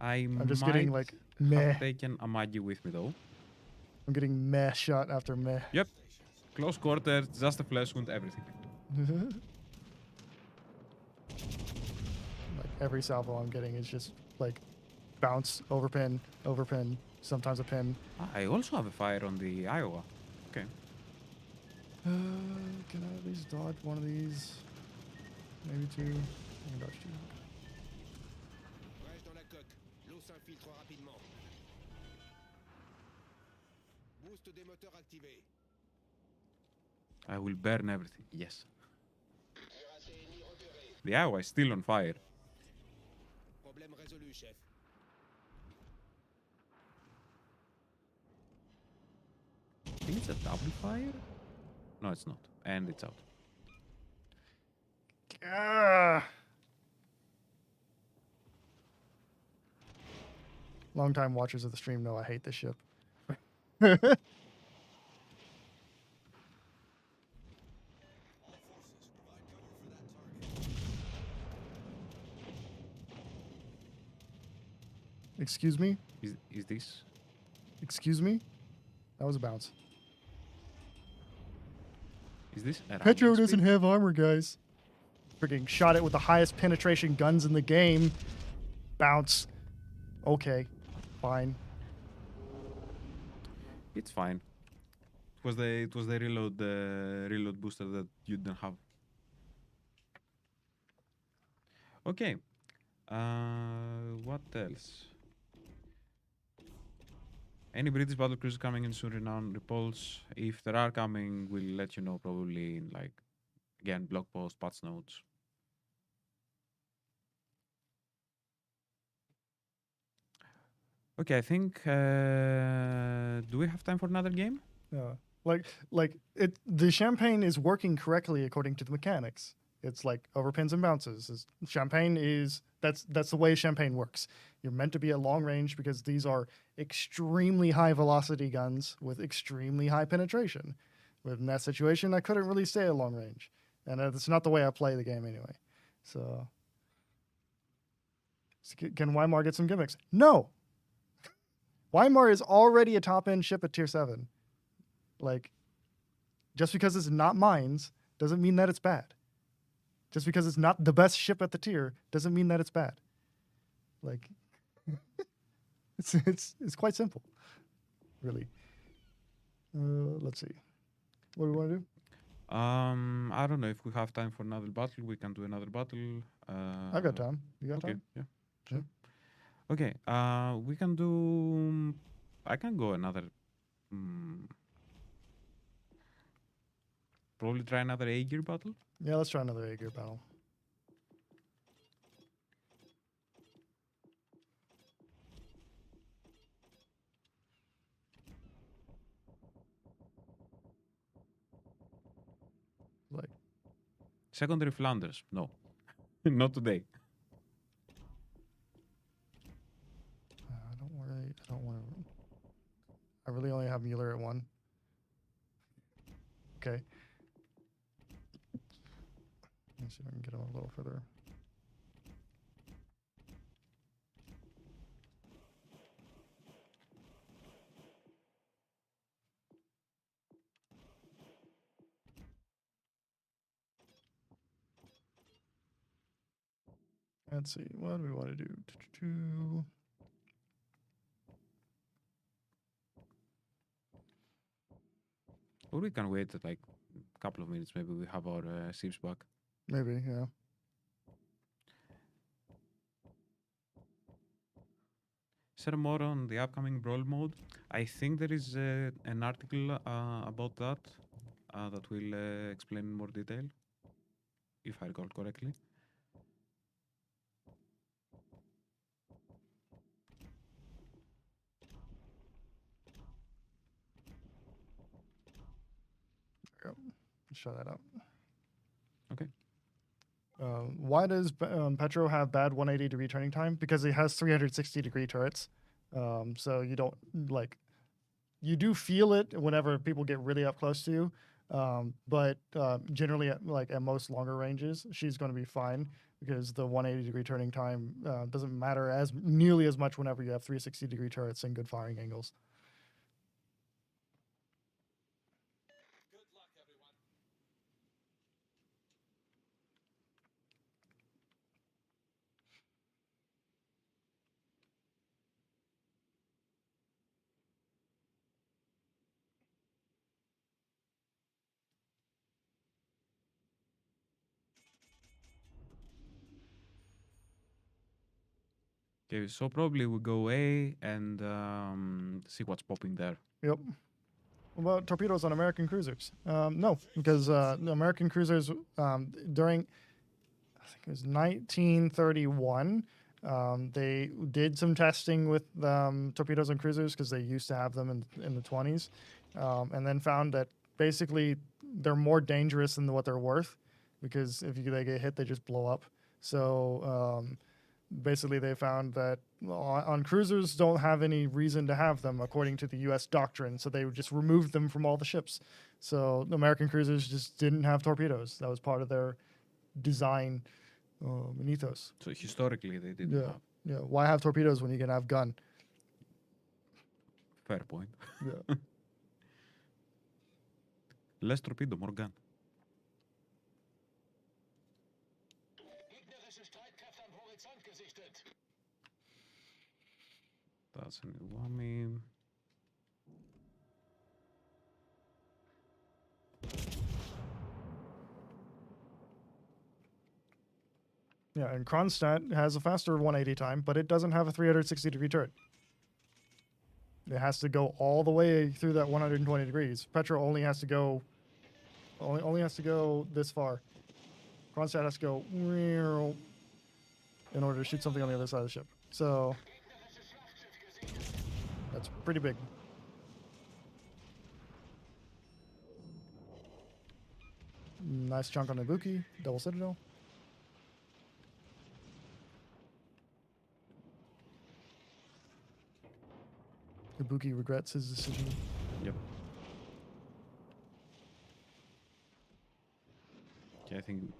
I'm just getting like meh. Have taken a Maggie with me though. I'm getting meh shot after meh. Yep. Close quarter, just a flesh wound, everything. Like every salvo I'm getting is just like bounce, overpin, sometimes a pin. I also have a fire on the Iowa. Okay. Can I at least dodge one of these? Maybe 2. I can dodge 2. I will burn everything. Yes. The Iowa is still on fire. I think it's a double fire? No, it's not. And it's out. Long-time watchers of the stream know I hate this ship. Excuse me? Is this? Excuse me? That was a bounce. Is this? Petro doesn't have armor, guys. Freaking shot it with the highest penetration guns in the game. Bounce. Okay. Fine. It's fine. It was the reload booster that you didn't have. Okay. What else? Any British battle cruisers coming in soon? Renowned repulse. If there are coming, we'll let you know probably in like again blog post, patch notes. Okay, I think. Do we have time for another game? Yeah. The champagne is working correctly according to the mechanics. It's like over pins and bounces. That's the way champagne works. You're meant to be at long range because these are extremely high velocity guns with extremely high penetration. In that situation, I couldn't really stay at long range, and that's not the way I play the game anyway. So, can Weimar get some gimmicks? No. Weimar is already a top end ship at tier 7. Like, just because it's not mines doesn't mean that it's bad. Just because it's not the best ship at the tier doesn't mean that it's bad. Like, it's quite simple, really. Let's see. What do we want to do? I don't know if we have time for another battle. We can do another battle. I got time. You got okay, time? yeah, sure. Yeah. Okay, we can do. I can go another. Probably try another A-gear battle. Yeah, let's try another A-gear battle. Like secondary Flanders? No, not today. I don't want to. I really only have Mueller at 1. Okay. Let's see if I can get him a little further. Let's see. What do we want to do? Or we can wait like a couple of minutes. Maybe we have our ships back. Maybe, yeah. Is there more on the upcoming Brawl mode? I think there is an article about that that will explain in more detail, if I recall correctly. Show that up. Okay. Why does Petro have bad 180-degree turning time? Because it has 360-degree turrets. So you don't, like, you do feel it whenever people get really up close to you. But generally, at most longer ranges, she's going to be fine because the 180-degree turning time doesn't matter as nearly as much whenever you have 360-degree turrets and good firing angles. Okay, so probably we go A and see what's popping there. Yep. What about torpedoes on American cruisers? No, because the American cruisers during, I think it was 1931, they did some testing with torpedoes on cruisers because they used to have them in the 20s, and then found that basically they're more dangerous than what they're worth because if they get hit, they just blow up. So basically they found that on cruisers don't have any reason to have them according to the U.S. doctrine, so they just removed them from all the ships. So the American cruisers just didn't have torpedoes. That was part of their design and ethos. So historically they didn't have. Yeah, why have torpedoes when you can have gun? Fair point. Yeah. Less torpedo, more gun. That's an Iwami. Yeah, and Kronstadt has a faster 180 time, but it doesn't have a 360-degree turret. It has to go all the way through that 120 degrees. Petra only has to go this far. Kronstadt has to go in order to shoot something on the other side of the ship. So that's pretty big. Nice chunk on Ibuki, double citadel. Ibuki regrets his decision. Yep. Okay, I think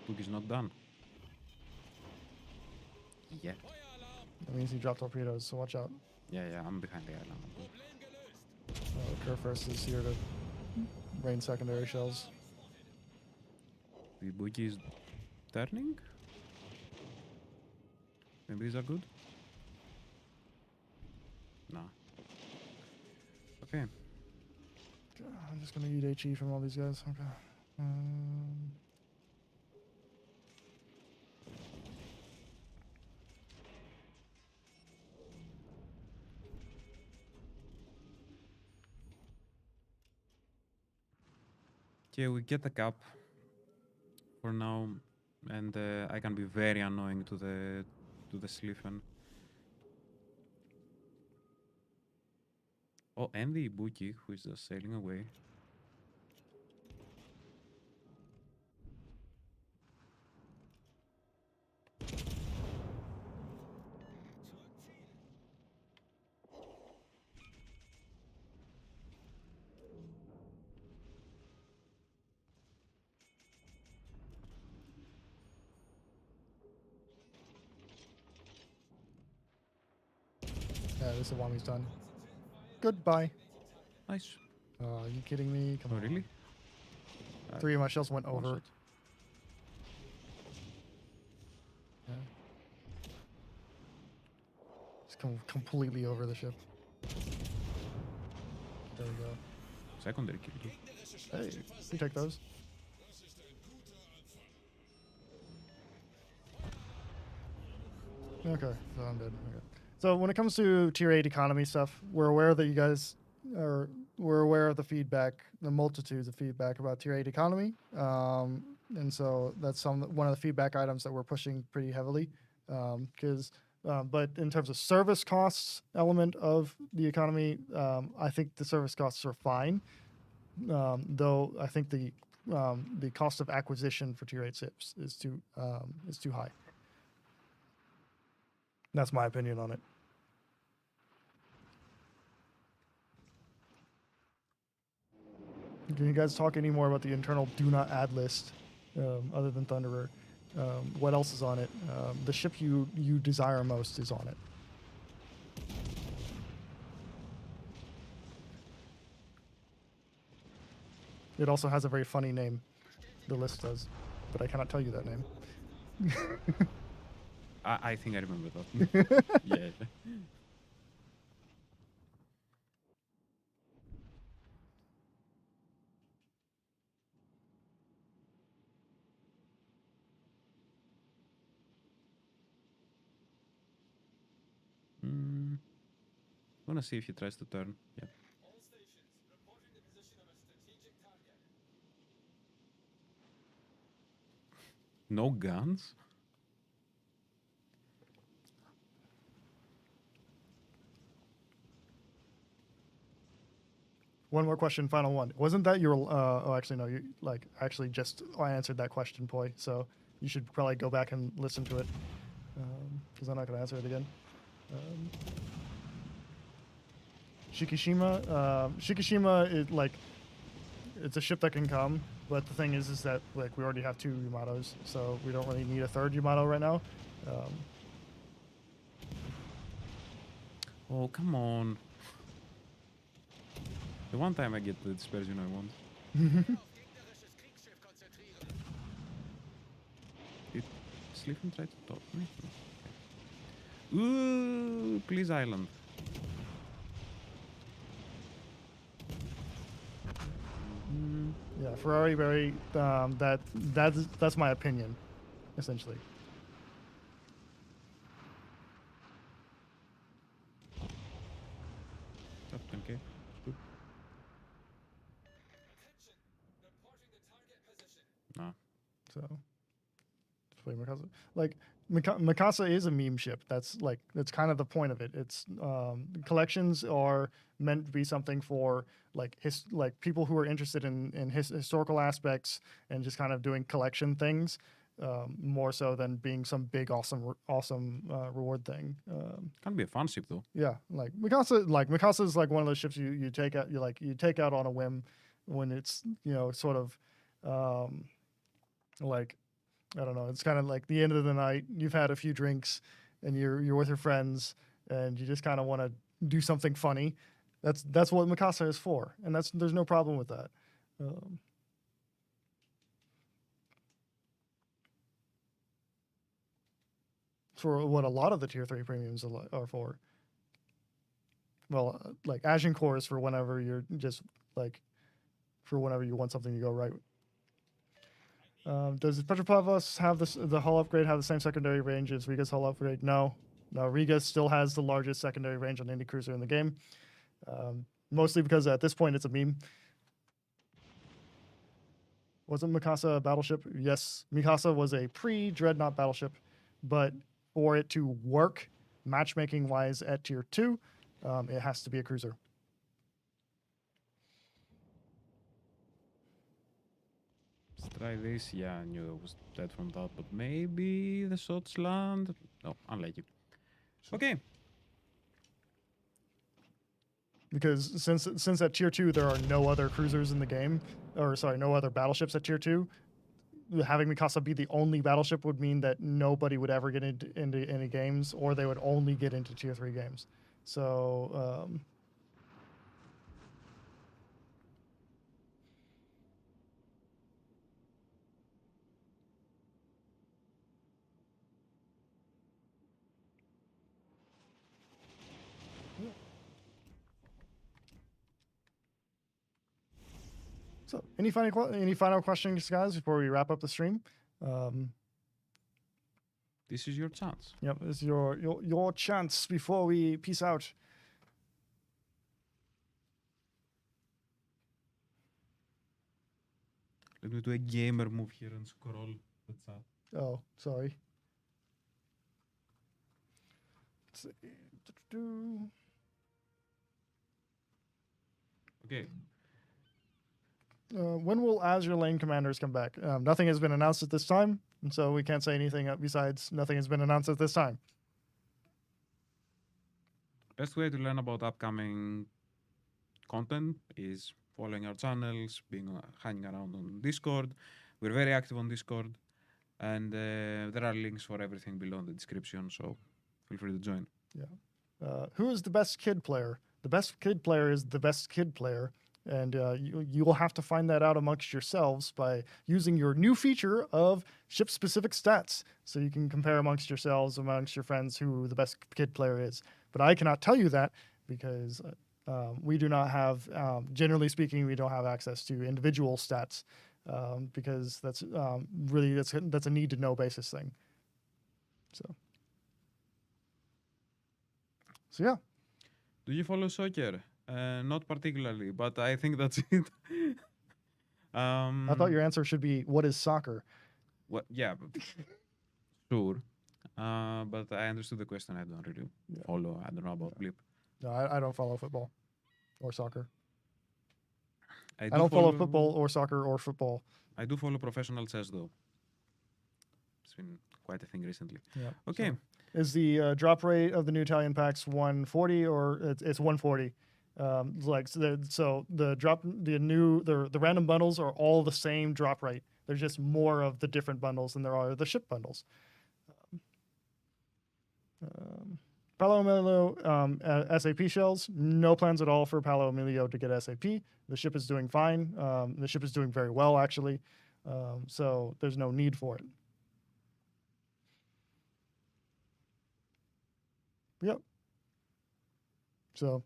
Ibuki's not done. Yeah. That means he dropped torpedoes, so watch out. Yeah, I'm behind the island. Kerr is here to rain secondary shells. The Ibuki is turning? Maybe these are good? Nah. Okay. I'm just gonna eat HE from all these guys. Okay. Okay, we get the cap for now, and I can be very annoying to the Sliffen. Oh, and the Ibuki, who is just sailing away. Yeah, this Iwami's done. Goodbye. Nice. Are you kidding me? Come Oh, on. really? 3 of my shells went One over. shot. Yeah. Just completely over the ship. There we go. Secondary kill too. Hey, we take those. Okay, so I'm dead. Okay. So when it comes to tier 8 economy stuff, we're aware that you guys we're aware of the feedback, the multitudes of feedback about tier 8 economy. And so that's one of the feedback items that we're pushing pretty heavily. But in terms of service costs element of the economy, I think the service costs are fine. Though I think the cost of acquisition for tier 8 ships is too high. That's my opinion on it. Can you guys talk any more about the internal do not add list, other than Thunderer? What else is on it? The ship you desire most is on it. It also has a very funny name. The list does, but I cannot tell you that name. I think I remember that. Yeah. I'm gonna see if he tries to turn. Yeah. No guns? One more question, final one. Wasn't that your? Oh, actually, no. You I answered that question, Poi. So you should probably go back and listen to it, because I'm not going to answer it again. Shikishima. Shikishima is it's a ship that can come, but the thing is that we already have 2 Yamatos, so we don't really need a 3rd Yamato right now. Oh, come on. The one time I get the dispersion I want. Did Sliffen try to top me? Ooh, please island. Yeah, Ferrari very. That's my opinion, essentially. Okay. Good. No. So, let's play Mikasa. Like, Mikasa is a meme ship. That's kind of the point of it. It's collections are meant to be something for like people who are interested in historical aspects and just kind of doing collection things, more so than being some big awesome reward thing. Can be a fun ship though. Yeah, Mikasa is like one of those ships you take out you take out on a whim when it's sort of like, I don't know, it's kind of like the end of the night, you've had a few drinks and you're with your friends and you just kind of want to do something funny. That's what Mikasa is for, and there's no problem with that. For what a lot of the tier 3 premiums are for. Well, like Agincourt is for whenever you're just like, for whenever you want something to go right. Does Petropavlos have the hull upgrade have the same secondary range as Riga's hull upgrade? No. Riga still has the largest secondary range on any cruiser in the game. Mostly because at this point it's a meme. Wasn't Mikasa a battleship? Yes, Mikasa was a pre-Dreadnought battleship, but for it to work matchmaking-wise at tier 2, it has to be a cruiser. Let's try this. Yeah, I knew it was dead from that, but maybe the shots land. No, unlucky. Okay. Because since at tier 2 there are no other cruisers in the game, or sorry, no other battleships at tier 2, having Mikasa be the only battleship would mean that nobody would ever get into any games, or they would only get into tier 3 games. So So, any final questions, guys, before we wrap up the stream? This is your chance. Yep, this is your chance before we peace out. Let me do a gamer move here and scroll the chat. Oh, sorry. Let's see. Okay. When will Azure Lane Commanders come back? Nothing has been announced at this time, and so we can't say anything besides nothing has been announced at this time. Best way to learn about upcoming content is following our channels, hanging around on Discord. We're very active on Discord, and there are links for everything below in the description, so feel free to join. Yeah. Who is the best kid player? The best kid player is the best kid player. And you will have to find that out amongst yourselves by using your new feature of ship-specific stats. So you can compare amongst yourselves, amongst your friends, who the best kid player is. But I cannot tell you that because we do not have, generally speaking, we don't have access to individual stats because that's really, that's a need-to-know basis thing. So yeah. Do you follow soccer? Not particularly, but I think that's it. I thought your answer should be, what is soccer? What? Yeah, but sure. But I understood the question. I don't really follow. I don't know about Blip. No, I don't follow football or soccer. I don't follow football or soccer or football. I do follow professional chess, though. It's been quite a thing recently. Yeah. Okay. So, is the drop rate of the new Italian packs 140 or it's 140? The random bundles are all the same drop rate. There's just more of the different bundles than there are the ship bundles. Paolo Emilio SAP shells, no plans at all for Paolo Emilio to get SAP. The ship is doing fine. The ship is doing very well, actually. So there's no need for it. Yep. So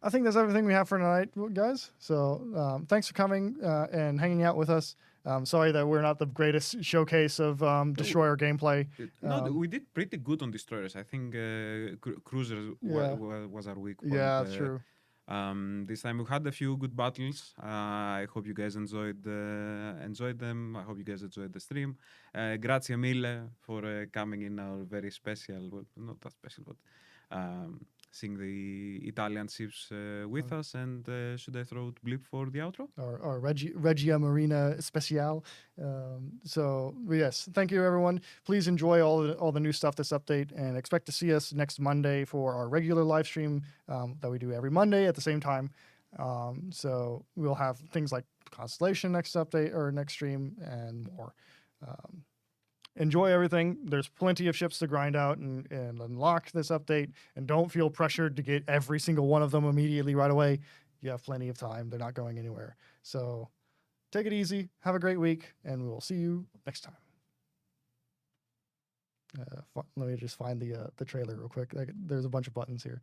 I think that's everything we have for tonight, guys. So thanks for coming and hanging out with us. Sorry that we're not the greatest showcase of Destroyer gameplay. No, we did pretty good on Destroyers. I think Cruisers was our weak point. Yeah, that's true. This time we had a few good battles. I hope you guys enjoyed them. I hope you guys enjoyed the stream. Grazie mille for coming in our very special, well, not that special, but seeing the Italian ships with us. And should I throw Blip for the outro? Or Regia Marina Special. So yes, thank you everyone. Please enjoy all the new stuff this update, and expect to see us next Monday for our regular live stream that we do every Monday at the same time. So we'll have things like Constellation next update or next stream and more. Enjoy everything. There's plenty of ships to grind out and unlock this update, and don't feel pressured to get every single one of them immediately right away. You have plenty of time. They're not going anywhere. So take it easy. Have a great week, and we will see you next time. Let me just find the trailer real quick. There's a bunch of buttons here.